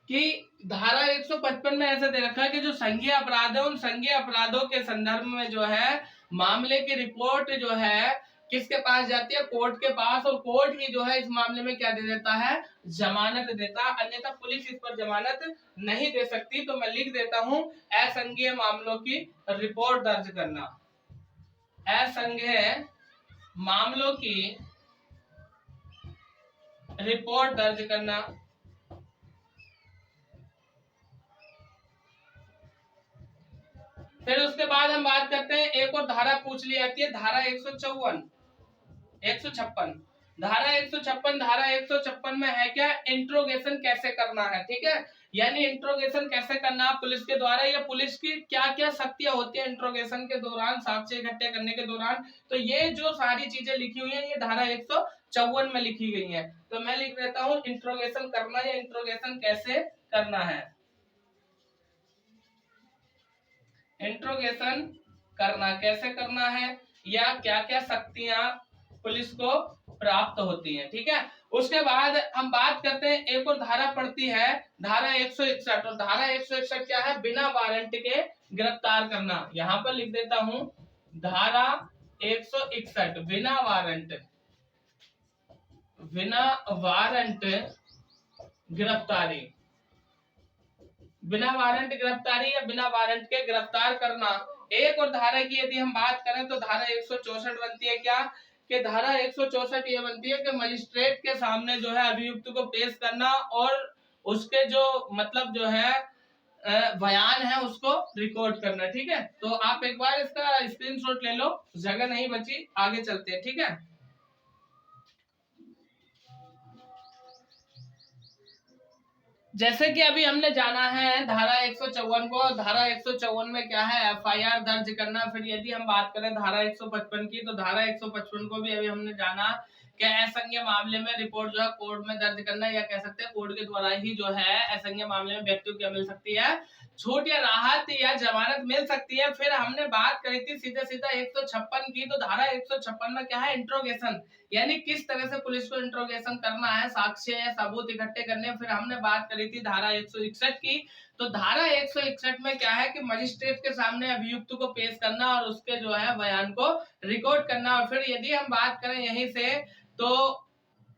कि धारा 155 में ऐसा दे रखा है कि जो संज्ञेय अपराध है, उन संज्ञेय अपराधों के संदर्भ में जो है मामले की रिपोर्ट जो है किसके पास जाती है, कोर्ट के पास। और कोर्ट ही जो है इस मामले में क्या दे देता है, जमानत देता है, अन्यथा पुलिस इस पर जमानत नहीं दे सकती। तो मैं लिख देता हूं, असंज्ञेय मामलों की रिपोर्ट दर्ज करना। असंज्ञेय मामलों की रिपोर्ट दर्ज करना। फिर उसके बाद हम बात करते हैं, एक और धारा पूछ ली जाती है, धारा 156। धारा 156 में है क्या, इंट्रोगेशन कैसे करना है। ठीक है, यानी इंट्रोगेशन कैसे करना पुलिस के द्वारा, या पुलिस की क्या क्या शक्तियां होती है इंट्रोगेशन के दौरान, साक्ष्य इकट्ठे करने के दौरान। तो ये जो सारी चीजें लिखी हुई है ये धारा 154 में लिखी गई है। तो मैं लिख देता हूं, इंट्रोगेशन करना या इंट्रोगेशन कैसे करना है। इंट्रोगेशन करना कैसे करना है, या क्या क्या शक्तियां पुलिस को प्राप्त होती हैं। ठीक है, उसके बाद हम बात करते हैं, एक और धारा पड़ती है धारा 161। और धारा 161 क्या है, बिना वारंट के गिरफ्तार करना। यहां पर लिख देता हूं, धारा 161 बिना वारंट गिरफ्तारी। बिना वारंट गिरफ्तारी या बिना वारंट के गिरफ्तार करना। एक और धारा की यदि हम बात करें तो धारा 164 बनती है क्या, कि धारा 164 ये बनती है कि मजिस्ट्रेट के सामने जो है अभियुक्त को पेश करना और उसके जो मतलब जो है बयान है उसको रिकॉर्ड करना। ठीक है, तो आप एक बार इसका स्क्रीनशॉट ले लो, जगह नहीं बची, आगे चलते हैं। ठीक है, जैसे कि अभी हमने जाना है धारा 154 को। धारा 154 में क्या है, एफआईआर दर्ज करना। फिर यदि हम बात करें धारा 155 की, तो धारा 155 को भी अभी हमने जाना कि असंज्ञेय मामले में रिपोर्ट जो है कोर्ट में दर्ज करना, या कह सकते हैं कोर्ट के द्वारा ही जो है असंज्ञेय मामले में व्यक्ति को क्या मिल सकती है, छूट या राहत या जमानत मिल सकती है। फिर हमने बात करी थी सीधा सीधा 156 की, तो धारा 156 में क्या है, इंट्रोगेशन, यानी किस तरह से पुलिस को इंट्रोगेशन करना है, साक्ष्य या सबूत इकट्ठे करने। फिर हमने बात करी थी धारा 161 की, तो धारा 161 में क्या है कि मजिस्ट्रेट के सामने अभियुक्त को पेश करना और उसके जो है बयान को रिकॉर्ड करना। और फिर यदि हम बात करें यहीं से, तो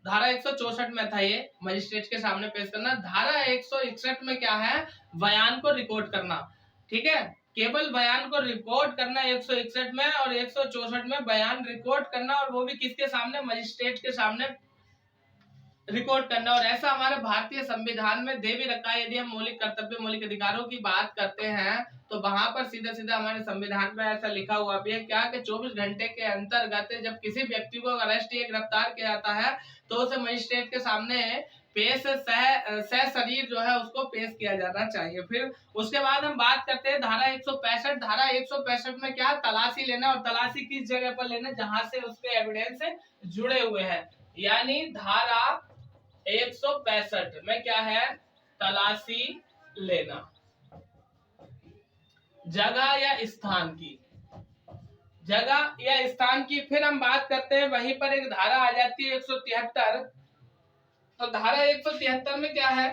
धारा 164 में था ये मजिस्ट्रेट के सामने पेश करना। धारा 161 में क्या है, बयान को रिकॉर्ड करना। ठीक है, केवल बयान को रिकॉर्ड करना 161 में, और 164 में बयान रिकॉर्ड करना, और वो भी किसके सामने, मजिस्ट्रेट के सामने रिकॉर्ड करना। और ऐसा हमारे भारतीय संविधान में दे भी रखा है। यदि हम मौलिक कर्तव्य मौलिक अधिकारों की बात करते हैं, तो वहां पर सीधा सीधा हमारे संविधान में ऐसा लिखा हुआ भी है क्या, कि 24 घंटे के अंतर्गत जब किसी व्यक्ति को अरेस्ट या गिरफ्तार किया जाता है, तो उसे मजिस्ट्रेट के सामने पेश सह शरीर जो है उसको पेश किया जाना चाहिए। फिर उसके बाद हम बात करते हैं धारा 165। धारा 165 में क्या, तलाशी लेना। और तलाशी किस जगह पर लेना, जहां से उसके एविडेंस जुड़े हुए हैं। यानी धारा 165 में क्या है, तलाशी लेना, जगह या स्थान की, जगह या स्थान की। फिर हम बात करते हैं, वहीं पर एक धारा आ जाती है 173। तो धारा 173 में क्या है,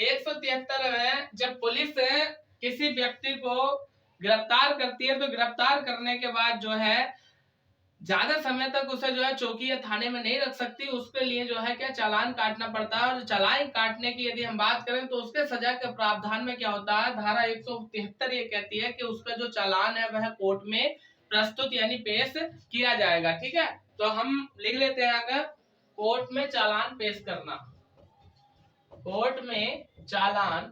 173 में जब पुलिस किसी व्यक्ति को गिरफ्तार करती है तो गिरफ्तार करने के बाद जो है ज्यादा समय तक उसे जो है चौकी या थाने में नहीं रख सकती, उसके लिए जो है क्या चालान काटना पड़ता है। और चालान काटने की यदि हम बात करें तो उसके सजा के प्रावधान में क्या होता है, धारा 173 ये कहती है कि उसका जो चालान है वह कोर्ट में प्रस्तुत यानी पेश किया जाएगा। ठीक है, तो हम लिख लेते हैं अगर कोर्ट में चालान पेश करना, कोर्ट में चालान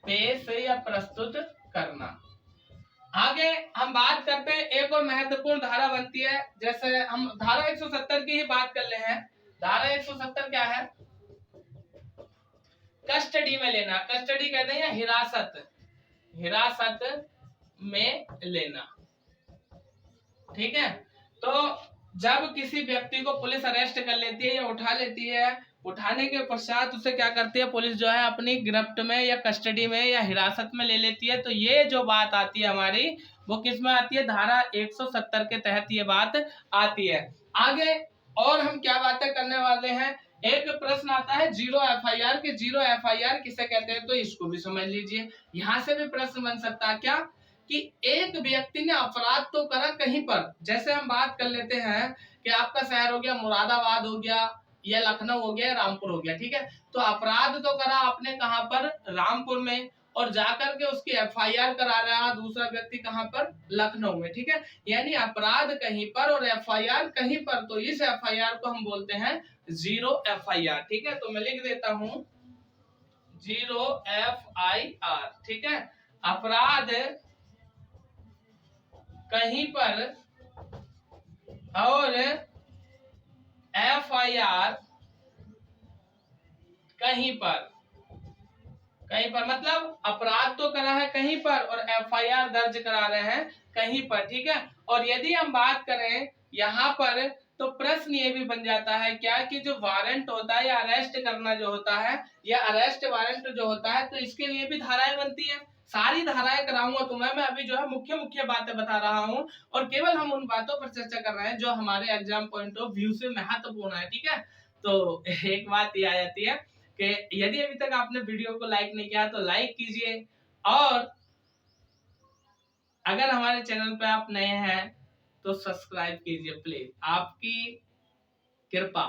पेश या प्रस्तुत करना। आगे हम बात करते हैं, एक और महत्वपूर्ण धारा बनती है, जैसे हम धारा 170 की ही बात कर ले हैं। धारा 170 क्या है, कस्टडी में लेना, कस्टडी कहते हैं या हिरासत, हिरासत में लेना। ठीक है, तो जब किसी व्यक्ति को पुलिस अरेस्ट कर लेती है या उठा लेती है, उठाने के पश्चात उसे क्या करती है पुलिस जो है अपनी गिरफ्त में या कस्टडी में या हिरासत में ले लेती है। तो ये जो बात आती है हमारी वो किस में आती है, धारा 170 के तहत ये बात आती है। आगे और हम क्या बातें करने वाले हैं, एक प्रश्न आता है जीरो एफआईआर के, जीरो एफआईआर किसे कहते हैं, तो इसको भी समझ लीजिए। यहाँ से भी प्रश्न बन सकता है क्या कि एक व्यक्ति ने अपराध तो करा कहीं पर, जैसे हम बात कर लेते हैं कि आपका शहर हो गया मुरादाबाद हो गया या लखनऊ हो गया, रामपुर हो गया। ठीक है, तो अपराध तो करा आपने कहां पर, रामपुर में, और जाकर के उसकी एफआईआर करा रहा दूसरा व्यक्ति कहां पर, लखनऊ में। ठीक है, यानी अपराध कहीं पर और एफआईआर कहीं पर, तो इस एफआईआर को हम बोलते हैं जीरो एफआईआर। ठीक है, तो मैं लिख देता हूं जीरो एफआईआर। ठीक है, अपराध कहीं पर और एफआईआर कहीं पर, कहीं पर मतलब अपराध तो करा है कहीं पर और एफआईआर दर्ज करा रहे हैं कहीं पर। ठीक है, और यदि हम बात करें यहाँ पर तो प्रश्न ये भी बन जाता है क्या कि जो वारंट होता है या अरेस्ट करना जो होता है या अरेस्ट वारंट जो होता है, तो इसके लिए भी धाराएं बनती है। सारी धाराएं कराऊंगा तो मैं अभी जो है मुख्य मुख्य बातें बता रहा हूं और केवल हम उन बातों पर चर्चा कर रहे हैं जो हमारे एग्जाम पॉइंट ऑफ व्यू से महत्वपूर्ण है। ठीक है, तो एक बात ये आ जाती है कि यदि अभी तक आपने वीडियो को लाइक नहीं किया तो लाइक कीजिए, और अगर हमारे चैनल पे आप नए हैं तो सब्सक्राइब कीजिए प्लीज। आपकी कृपा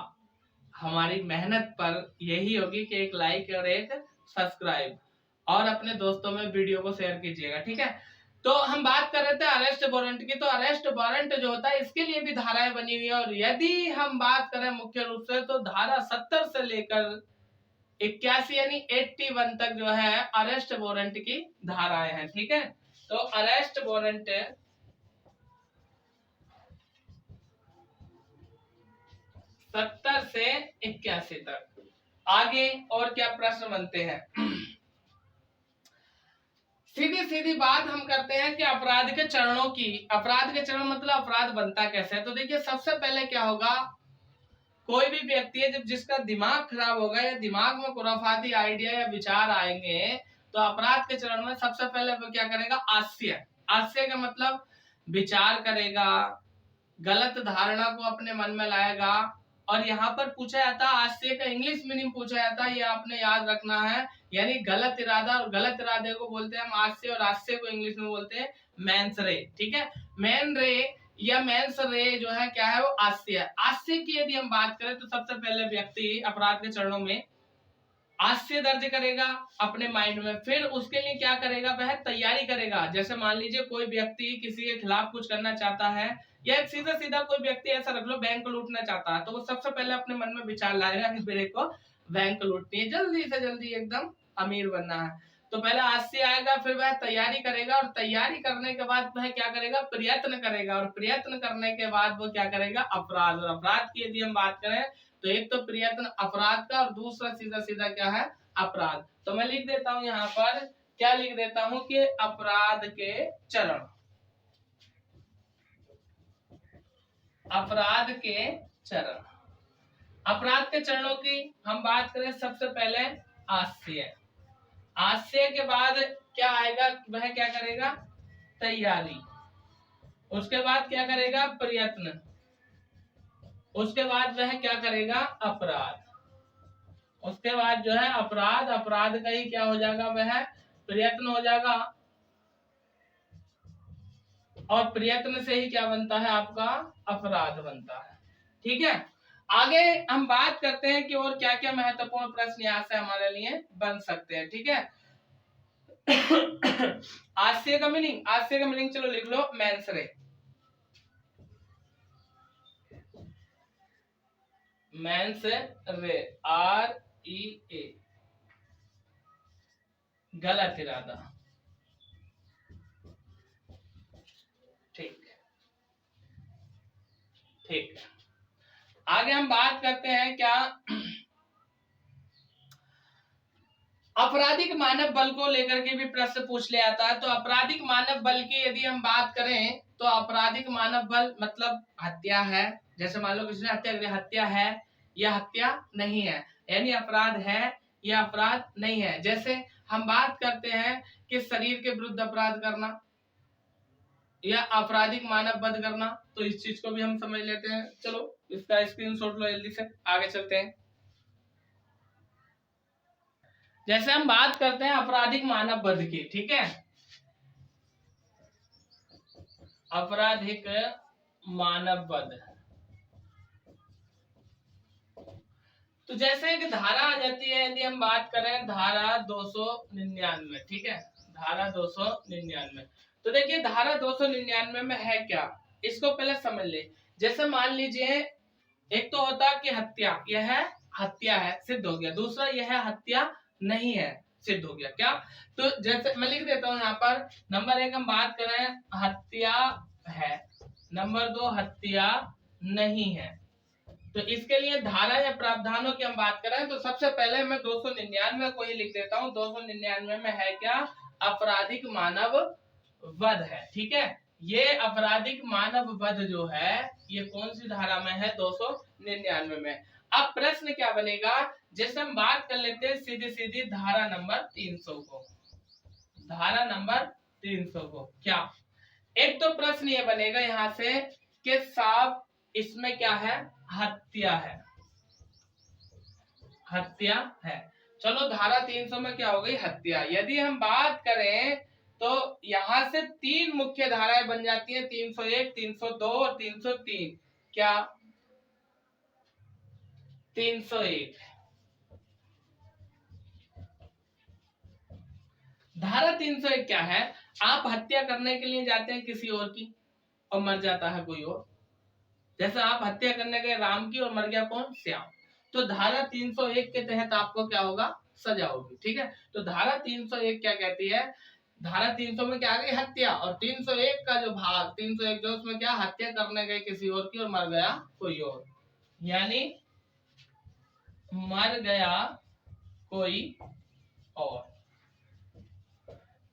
हमारी मेहनत पर यही होगी कि एक लाइक और एक सब्सक्राइब, और अपने दोस्तों में वीडियो को शेयर कीजिएगा। ठीक है, तो हम बात कर रहे थे अरेस्ट वारंट की, तो अरेस्ट वारंट जो होता है इसके लिए भी धाराएं बनी हुई है। और यदि हम बात करें मुख्य रूप से तो धारा 70 से लेकर 81 यानी 81 तक जो है अरेस्ट वारंट की धाराएं हैं। ठीक है, तो अरेस्ट वारंट 70 से 81 तक। आगे और क्या प्रश्न बनते हैं, सीधी सीधी बात हम करते हैं कि अपराध के चरणों की। अपराध के चरण मतलब अपराध बनता कैसे है, तो देखिए सबसे पहले क्या होगा, कोई भी व्यक्ति है जब जिसका दिमाग खराब होगा या दिमाग में खुराफाती आइडिया या विचार आएंगे, तो अपराध के चरण में सबसे पहले वो क्या करेगा, आस्य। आस्य का मतलब विचार करेगा, गलत धारणा को अपने मन में लाएगा। और यहाँ पर पूछा जाता है आस्य का इंग्लिश मीनिंग पूछा जाता है, ये आपने याद रखना है, यानी गलत इरादा, और गलत इरादे को बोलते हैं हम आस्य, और आस्य को इंग्लिश में बोलते हैं मेंस रे। ठीक है, मेन रे या मेंस रे जो है क्या है, वो आस्य है। आस्य की यदि हम बात करें तो सबसे पहले व्यक्ति अपराध के चरणों में आस्य दर्ज करेगा अपने माइंड में, फिर उसके लिए क्या करेगा, वह तैयारी करेगा। जैसे मान लीजिए कोई व्यक्ति किसी के खिलाफ कुछ करना चाहता है, या सीधा सीधा कोई व्यक्ति ऐसा रख लो बैंक लूटना चाहता है, तो वो सबसे पहले अपने मन में विचार लाएगा कि मेरे को बैंक लूटनी है, जल्दी से जल्दी एकदम अमीर बनना है। तो पहले आस्य आएगा, फिर वह तैयारी करेगा, और तैयारी करने के बाद वह क्या करेगा, प्रयत्न करेगा, और प्रयत्न करने के बाद वो क्या करेगा, अपराध। और अपराध की यदि हम बात करें तो एक तो प्रयत्न अपराध का, और दूसरा सीधा सीधा क्या है, अपराध। तो मैं लिख देता हूं यहाँ पर, क्या लिख देता हूं कि अपराध के चरण, अपराध के चरण। अपराध के चरणों की हम बात करें, सबसे पहले आस्य। आस्य के बाद क्या आएगा, वह क्या करेगा, तैयारी, उसके बाद क्या करेगा प्रयत्न, उसके बाद वह क्या करेगा अपराध, उसके बाद जो है अपराध, अपराध का ही क्या हो जाएगा वह प्रयत्न हो जाएगा, और प्रयत्न से ही क्या बनता है आपका अपराध बनता है। ठीक है, आगे हम बात करते हैं कि और क्या क्या महत्वपूर्ण प्रश्न यहाँ से हमारे लिए बन सकते हैं। ठीक है हास्य का मीनिंग, हास्य का मीनिंग चलो लिख लो मेंस रे, मेंस रे REA, गलत इरादा। ठीक ठीक, आगे हम बात करते हैं क्या आपराधिक मानव बल को लेकर के भी प्रश्न पूछ लिया जाता है। तो आपराधिक मानव बल की यदि हम बात करें तो आपराधिक मानव बल मतलब हत्या है, जैसे मान लो किसी ने हत्या करी, हत्या है या हत्या नहीं है, यानी अपराध है या अपराध नहीं है। जैसे हम बात करते हैं कि शरीर के विरुद्ध अपराध करना या आपराधिक मानव वध करना, तो इस चीज को भी हम समझ लेते हैं। चलो इसका स्क्रीनशॉट लो जल्दी से, आगे चलते हैं। जैसे हम बात करते हैं आपराधिक मानव वध की, ठीक है, आपराधिक मानव वध, तो जैसे एक धारा आ जाती है, यदि हम बात करें धारा 299, ठीक है, धारा 299, तो देखिए धारा 299 में है क्या, इसको पहले समझ ले। जैसे मान लीजिए एक तो होता कि हत्या, यह हत्या है सिद्ध हो गया, दूसरा यह हत्या नहीं है सिद्ध हो गया। क्या, तो जैसे मैं लिख देता हूं यहाँ पर, नंबर 1 हम बात करें हत्या है, नंबर 2 हत्या नहीं है। तो इसके लिए धारा या प्रावधानों की हम बात करें तो सबसे पहले मैं 299 को ही लिख देता हूं। 299 में है क्या, आपराधिक मानव वध है। ठीक है, ये आपराधिक मानव वध जो है ये कौन सी धारा में है, 299 में। अब प्रश्न क्या बनेगा, जैसे हम बात कर लेते हैं सीधी सीधी धारा नंबर 300 को, धारा नंबर 300 को, क्या एक तो प्रश्न ये बनेगा यहां से कि साहब इसमें क्या है, हत्या है, हत्या है। चलो धारा 300 में क्या हो गई, हत्या। यदि हम बात करें तो यहां से 3 मुख्य धाराएं बन जाती हैं, 301, 302 और 303। क्या, 301 धारा 301 क्या है, आप हत्या करने के लिए जाते हैं किसी और की और मर जाता है कोई और, जैसा आप हत्या करने गए राम की और मर गया कौन, श्याम, तो धारा 301 के तहत आपको क्या होगा, सजा होगी। ठीक है, तो धारा 301 क्या कहती है, धारा 300 में क्या आ गई, हत्या, और 301 का जो भाग 301 जो उसमें क्या, हत्या करने गए किसी और की और मर गया कोई और, यानी मर गया कोई और।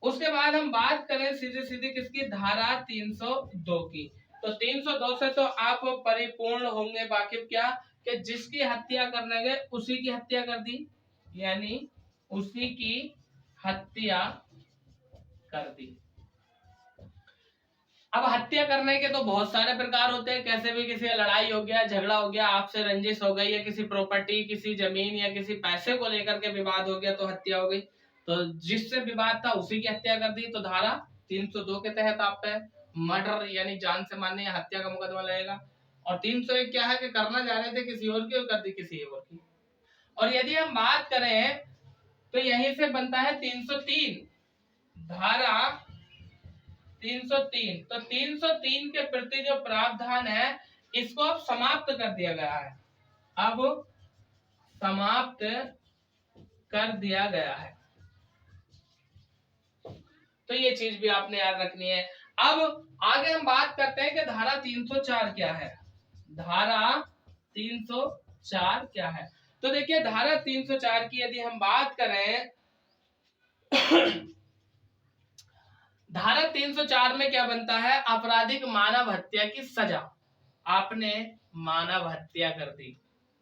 उसके बाद हम बात करें सीधी सीधी किसकी, धारा 302 की। तो 302 से तो आप परिपूर्ण होंगे वाकिफ, क्या कि जिसकी हत्या करने गए उसी की हत्या कर दी, यानी उसी की हत्या कर दी। अब हत्या करने के तो बहुत सारे प्रकार होते हैं, कैसे भी किसी लड़ाई हो गया, झगड़ा हो गया, आपसे रंजिश हो गई, या किसी प्रॉपर्टी, किसी जमीन या किसी पैसे को लेकर के विवाद हो गया तो हत्या हो गई। तो जिससे विवाद था उसी की हत्या कर दी, तो धारा 302 के तहत आप पे मर्डर यानी जान से मारने या हत्या का मुकदमा लगेगा। और 301 क्या है कि करना जा रहे थे किसी और की और कर दी किसी और की। और यदि हम बात करें तो यहीं से बनता है 303, धारा 303। तो 303 के प्रति जो प्रावधान है इसको अब समाप्त कर दिया गया है, अब समाप्त कर दिया गया है। तो ये चीज भी आपने याद रखनी है। अब आगे हम बात करते हैं कि धारा 304 क्या है, धारा 304 क्या है। तो देखिए धारा 304 की यदि हम बात करें धारा 304 में क्या बनता है, आपराधिक मानव हत्या की सजा। आपने मानव हत्या कर दी,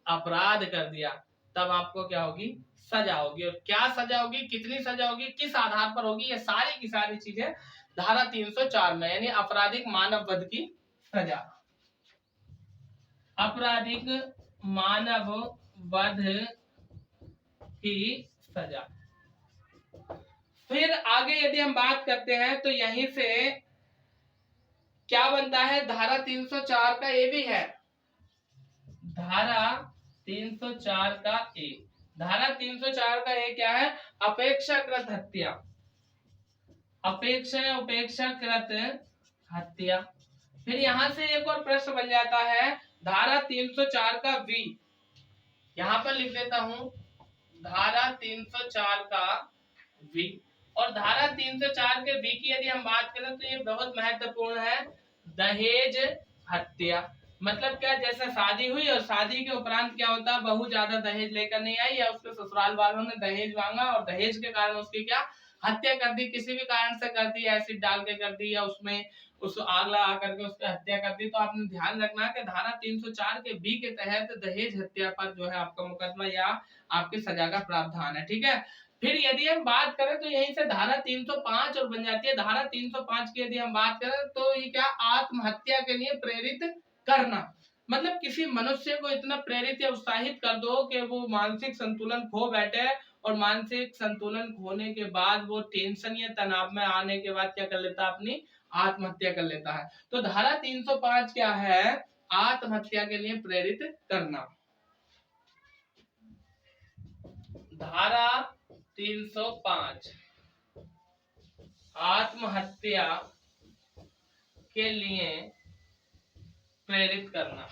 अपराध कर दिया, तब आपको क्या होगी, सजा होगी। और क्या सजा होगी, कितनी सजा होगी, किस आधार पर होगी, ये सारी की सारी चीजें धारा 304 में, यानी आपराधिक मानव वध की सजा, आपराधिक मानव वध की सजा। फिर आगे यदि हम बात करते हैं तो यहीं से क्या बनता है, धारा 304 का ए भी है, धारा 304 का ए, धारा 304 का ए क्या है, अपेक्षाकृत हत्या, उपेक्षाकृत हत्या। फिर यहां से एक और प्रश्न बन जाता है, धारा 304 का वी, यहां पर लिख देता हूं धारा 304 का वी। और धारा 304 के वी की यदि हम बात करें तो ये बहुत महत्वपूर्ण है, दहेज हत्या। मतलब क्या, जैसे शादी हुई और शादी के उपरांत क्या होता है, बहू ज्यादा दहेज लेकर नहीं आई या उसके ससुराल वालों ने दहेज मांगा और दहेज के कारण उसकी क्या हत्या कर दी, किसी भी कारण से कर दी, एसिड डाल के कर दी या उसमें उस आग लगा करके उसकी हत्या कर दी, तो आपने ध्यान रखना है कि धारा 304 के बी के तहत दहेज हत्या पर जो है आपका मुकदमा या आपकी सजा का प्रावधान है। ठीक है। फिर यदि हम बात करें तो यहीं से धारा 305 और बन जाती है। धारा 305 की यदि हम बात करें तो ये क्या, आत्महत्या के लिए प्रेरित करना। मतलब किसी मनुष्य को इतना प्रेरित या उत्साहित कर दो कि वो मानसिक संतुलन खो बैठे, और मानसिक संतुलन खोने के बाद वो टेंशन या तनाव में आने के बाद क्या कर लेता है, अपनी आत्महत्या कर लेता है। तो धारा 305 क्या है, आत्महत्या के लिए प्रेरित करना। धारा 305 आत्महत्या के लिए प्रेरित करना,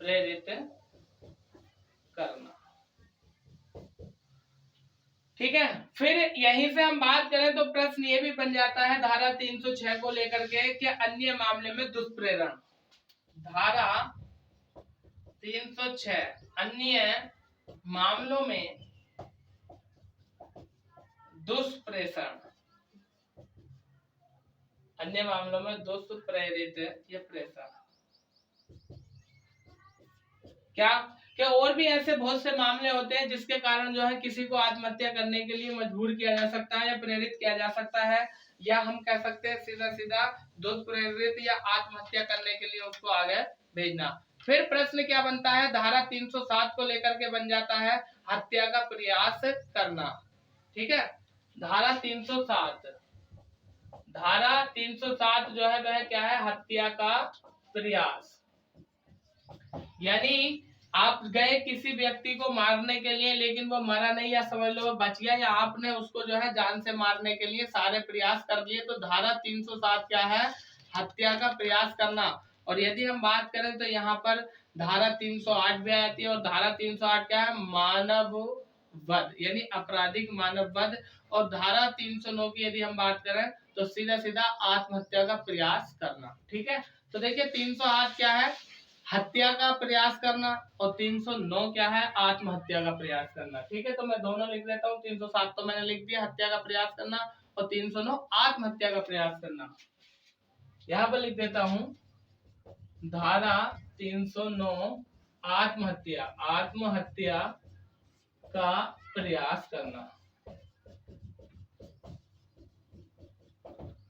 प्रेरित करना। ठीक है। फिर यहीं से हम बात करें तो प्रश्न ये भी बन जाता है धारा 306 को लेकर के कि अन्य मामले में दुष्प्रेरण। धारा 306 अन्य मामलों में दुष्प्रेषण, अन्य मामलों में दुष्प्रेरित या प्रेषण। क्या और भी ऐसे बहुत से मामले होते हैं जिसके कारण जो है किसी को आत्महत्या करने के लिए मजबूर किया जा सकता है या प्रेरित किया जा सकता है, या हम कह सकते हैं सीधा सीधा दुष्प्रेरित या आत्महत्या करने के लिए उसको आगे भेजना। फिर प्रश्न क्या बनता है, धारा 307 को लेकर के बन जाता है हत्या का प्रयास करना। ठीक है। धारा 307, धारा 307 जो है वह क्या है, हत्या का प्रयास। यानी आप गए किसी व्यक्ति को मारने के लिए लेकिन वो मरा नहीं, या समझ लो वो बच गया, या आपने उसको जो है जान से मारने के लिए सारे प्रयास कर लिए, तो धारा 307 क्या है, हत्या का प्रयास करना। और यदि हम बात करें तो यहाँ पर धारा 308 भी आती है, और धारा 308 क्या है, मानव वध, यानी आपराधिक मानव वध। और धारा 309 की यदि हम बात करें तो सीधा सीधा आत्महत्या का प्रयास करना। ठीक है। तो देखिए 308 क्या है, हत्या का प्रयास करना, और 309 क्या है, आत्महत्या का प्रयास करना। ठीक है। तो मैं दोनों लिख देता हूँ, 307 तो मैंने लिख दिया हत्या का प्रयास करना, और 309 आत्महत्या का प्रयास करना। यहाँ पर लिख देता हूँ धारा 309 आत्महत्या, आत्महत्या का प्रयास करना।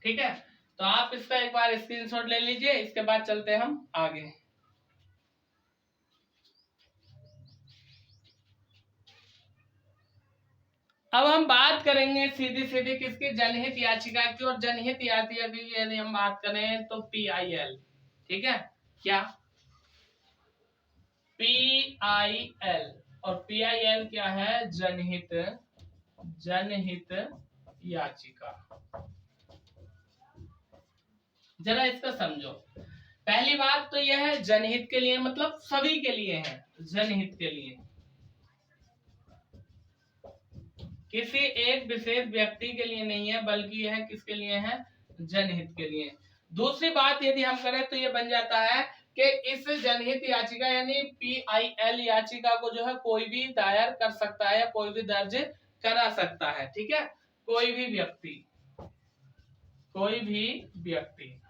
ठीक है। तो आप इसका एक बार स्क्रीनशॉट ले लीजिए, इसके बाद चलते हैं हम आगे। अब हम बात करेंगे सीधी सीधी किसकी, जनहित याचिका की। और जनहित याचिका की यदि हम बात करें तो PIL। ठीक है। क्या PIL, और PIL क्या है, जनहित, जनहित याचिका। जरा इसका समझो। पहली बात तो यह है जनहित के लिए, मतलब सभी के लिए है, जनहित के लिए, किसी एक विशेष व्यक्ति के लिए नहीं है, बल्कि यह किसके लिए है, जनहित के लिए। दूसरी बात यदि हम करें तो यह बन जाता है कि इस जनहित याचिका यानी PIL याचिका को जो है कोई भी दायर कर सकता है या कोई भी दर्ज करा सकता है। ठीक है। कोई भी व्यक्ति, कोई भी व्यक्ति।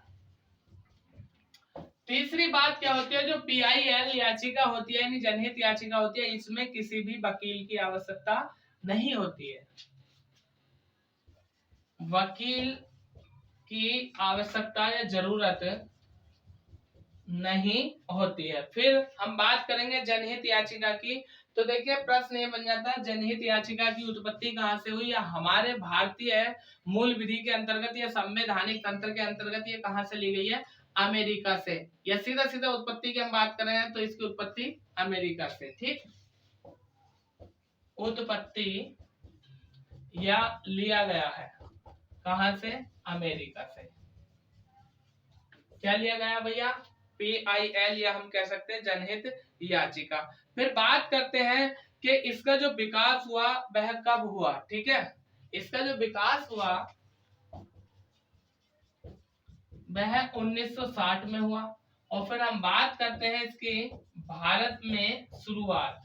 तीसरी बात क्या होती है, जो PIL याचिका होती है यानी जनहित याचिका होती है, इसमें किसी भी वकील की आवश्यकता नहीं होती है, वकील की आवश्यकता या जरूरत नहीं होती है। फिर हम बात करेंगे जनहित याचिका की। तो देखिए प्रश्न ये बन जाता है, जनहित याचिका की उत्पत्ति कहाँ से हुई, या हमारे भारतीय मूल विधि के अंतर्गत या संवैधानिक तंत्र के अंतर्गत ये कहाँ से ली गई है, अमेरिका से। या सीधा सीधा उत्पत्ति की हम बात कर रहे हैं तो इसकी उत्पत्ति अमेरिका से। ठीक, उत्पत्ति या लिया गया है कहाँ से, अमेरिका से। क्या लिया गया भैया, PIL, या हम कह सकते हैं जनहित याचिका। फिर बात करते हैं कि इसका जो विकास हुआ वह कब हुआ। ठीक है, इसका जो विकास हुआ वह 1960 में हुआ। और फिर हम बात करते हैं इसकी भारत में शुरुआत।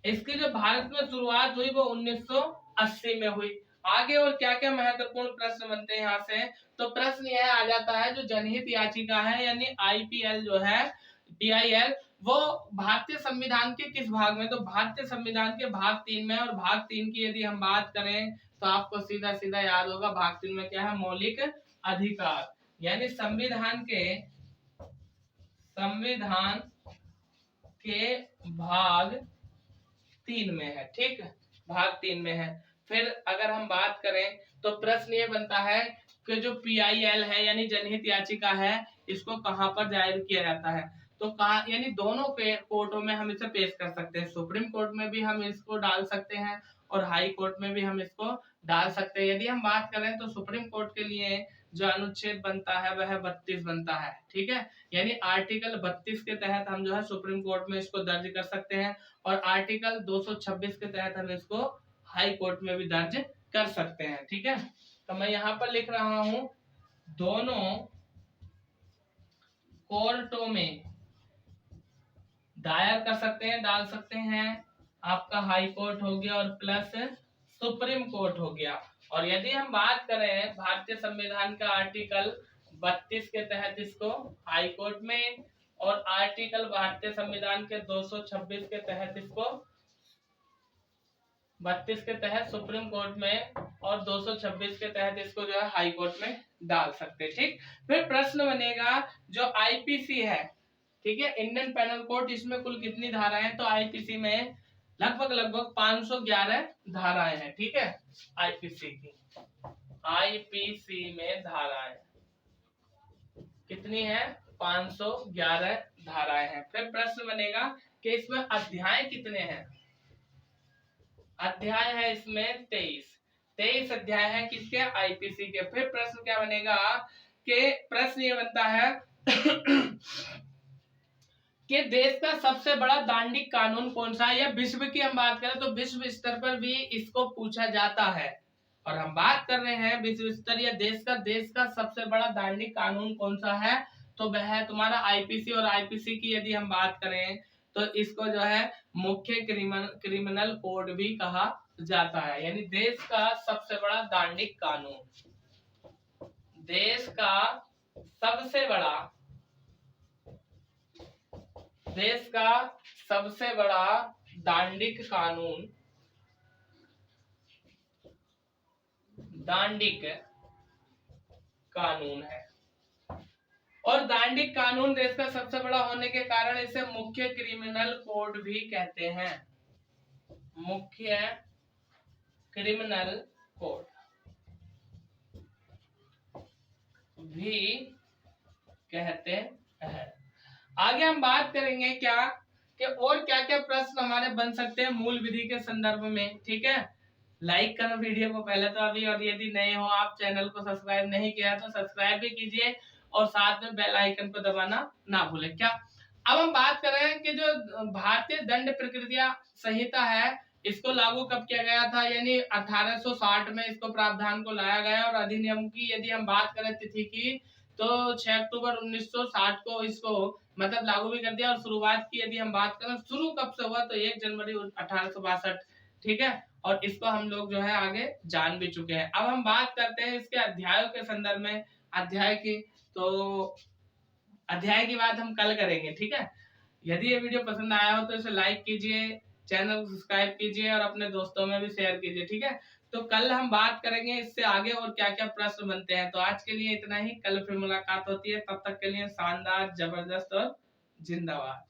इसकी जो भारत में शुरुआत हुई वो 1980 में हुई। आगे और क्या क्या महत्वपूर्ण प्रश्न बनते हैं यहाँ से, तो प्रश्न यह आ जाता है, जो जनहित याचिका है यानी IPL जो है, PIL, वो भारतीय संविधान के किस भाग में, तो भारतीय संविधान के भाग 3 में। और भाग 3 की यदि हम बात करें तो आपको सीधा सीधा याद होगा, भाग 3 में क्या है, मौलिक अधिकार, यानी संविधान के भाग 3 में है। ठीक, भाग 3 में है। फिर अगर हम बात करें तो प्रश्न ये बनता है कि जो PIL है यानी जनहित याचिका है, इसको कहां पर दायर किया जाता है, तो कहा, यानी दोनों कोर्टों में हम इसे पेश कर सकते हैं। सुप्रीम कोर्ट में भी हम इसको डाल सकते हैं और हाई कोर्ट में भी हम इसको डाल सकते हैं। यदि हम बात करें तो सुप्रीम कोर्ट के लिए जो अनुच्छेद बनता है वह 32 बनता है। ठीक है, यानी आर्टिकल 32 के तहत हम जो है सुप्रीम कोर्ट में इसको दर्ज कर सकते हैं, और आर्टिकल 226 के तहत हम इसको हाई कोर्ट में भी दर्ज कर सकते हैं। ठीक है, तो मैं यहाँ पर लिख रहा हूं, दोनों कोर्टों में दायर कर सकते हैं, डाल सकते हैं। आपका हाई कोर्ट हो गया और प्लस सुप्रीम कोर्ट हो गया। और यदि हम बात करें भारतीय संविधान का आर्टिकल 32 के तहत इसको हाई कोर्ट में, और आर्टिकल भारतीय संविधान के 226 के तहत इसको 32 के तहत सुप्रीम कोर्ट में, और 226 के तहत इसको जो है हाई कोर्ट में डाल सकते हैं। ठीक, फिर प्रश्न बनेगा जो IPC है, ठीक है, इंडियन पैनल कोड, इसमें कुल कितनी धाराएं हैं, तो IPC में लगभग 511 धाराएं हैं। ठीक है, IPC में धाराएं कितनी है, 511 धाराएं हैं। फिर प्रश्न बनेगा कि इसमें अध्याय कितने हैं, अध्याय है इसमें 23 अध्याय है किसके, IPC के। फिर प्रश्न क्या बनेगा कि प्रश्न ये बनता है कि देश का सबसे बड़ा दांडिक कानून कौन सा है, या विश्व की हम बात करें तो विश्व स्तर पर भी इसको पूछा जाता है। और हम बात कर रहे हैं विश्व स्तर या देश का सबसे बड़ा दांडिक कानून कौन सा है, तो वह है तुम्हारा IPC। और IPC की यदि हम बात करें तो इसको जो है मुख्य क्रिमिनल कोड भी कहा जाता है। यानी देश का सबसे बड़ा दांडिक कानून, देश का सबसे बड़ा दांडिक कानून है। और दांडिक कानून देश का सबसे बड़ा होने के कारण इसे मुख्य क्रिमिनल कोड भी कहते हैं, मुख्य क्रिमिनल कोड भी कहते हैं। आगे हम बात करेंगे क्या कि और क्या क्या प्रश्न हमारे बन सकते हैं मूल विधि के संदर्भ में। ठीक है, लाइक करो वीडियो को पहले तो अभी, और यदि नए हो आप चैनल को सब्सक्राइब नहीं किया तो सब्सक्राइब भी कीजिए, और साथ में बेल आइकन को दबाना ना भूलें। क्या, अब हम बात कर रहे हैं कि जो भारतीय दंड प्रक्रिया संहिता है, इसको लागू कब किया गया था, यानी 1860 में इसको प्रावधान को लाया गया। और अधिनियम की यदि हम बात करें तिथि की तो 6 अक्टूबर 1960 को इसको मतलब लागू भी कर दिया। और शुरुआत की यदि हम बात करें शुरू कब से हुआ, तो 1 जनवरी 1862। ठीक है, और इसको हम लोग जो है आगे जान भी चुके हैं। अब हम बात करते हैं इसके अध्यायों के संदर्भ में, अध्याय की। तो अध्याय की बात हम कल करेंगे, ठीक है। यदि ये वीडियो पसंद आया हो तो इसे लाइक कीजिए, चैनल को सब्सक्राइब कीजिए और अपने दोस्तों में भी शेयर कीजिए, ठीक है। तो कल हम बात करेंगे इससे आगे और क्या क्या प्रश्न बनते हैं। तो आज के लिए इतना ही, कल फिर मुलाकात होती है, तब तक के लिए शानदार, जबरदस्त और जिंदाबाद।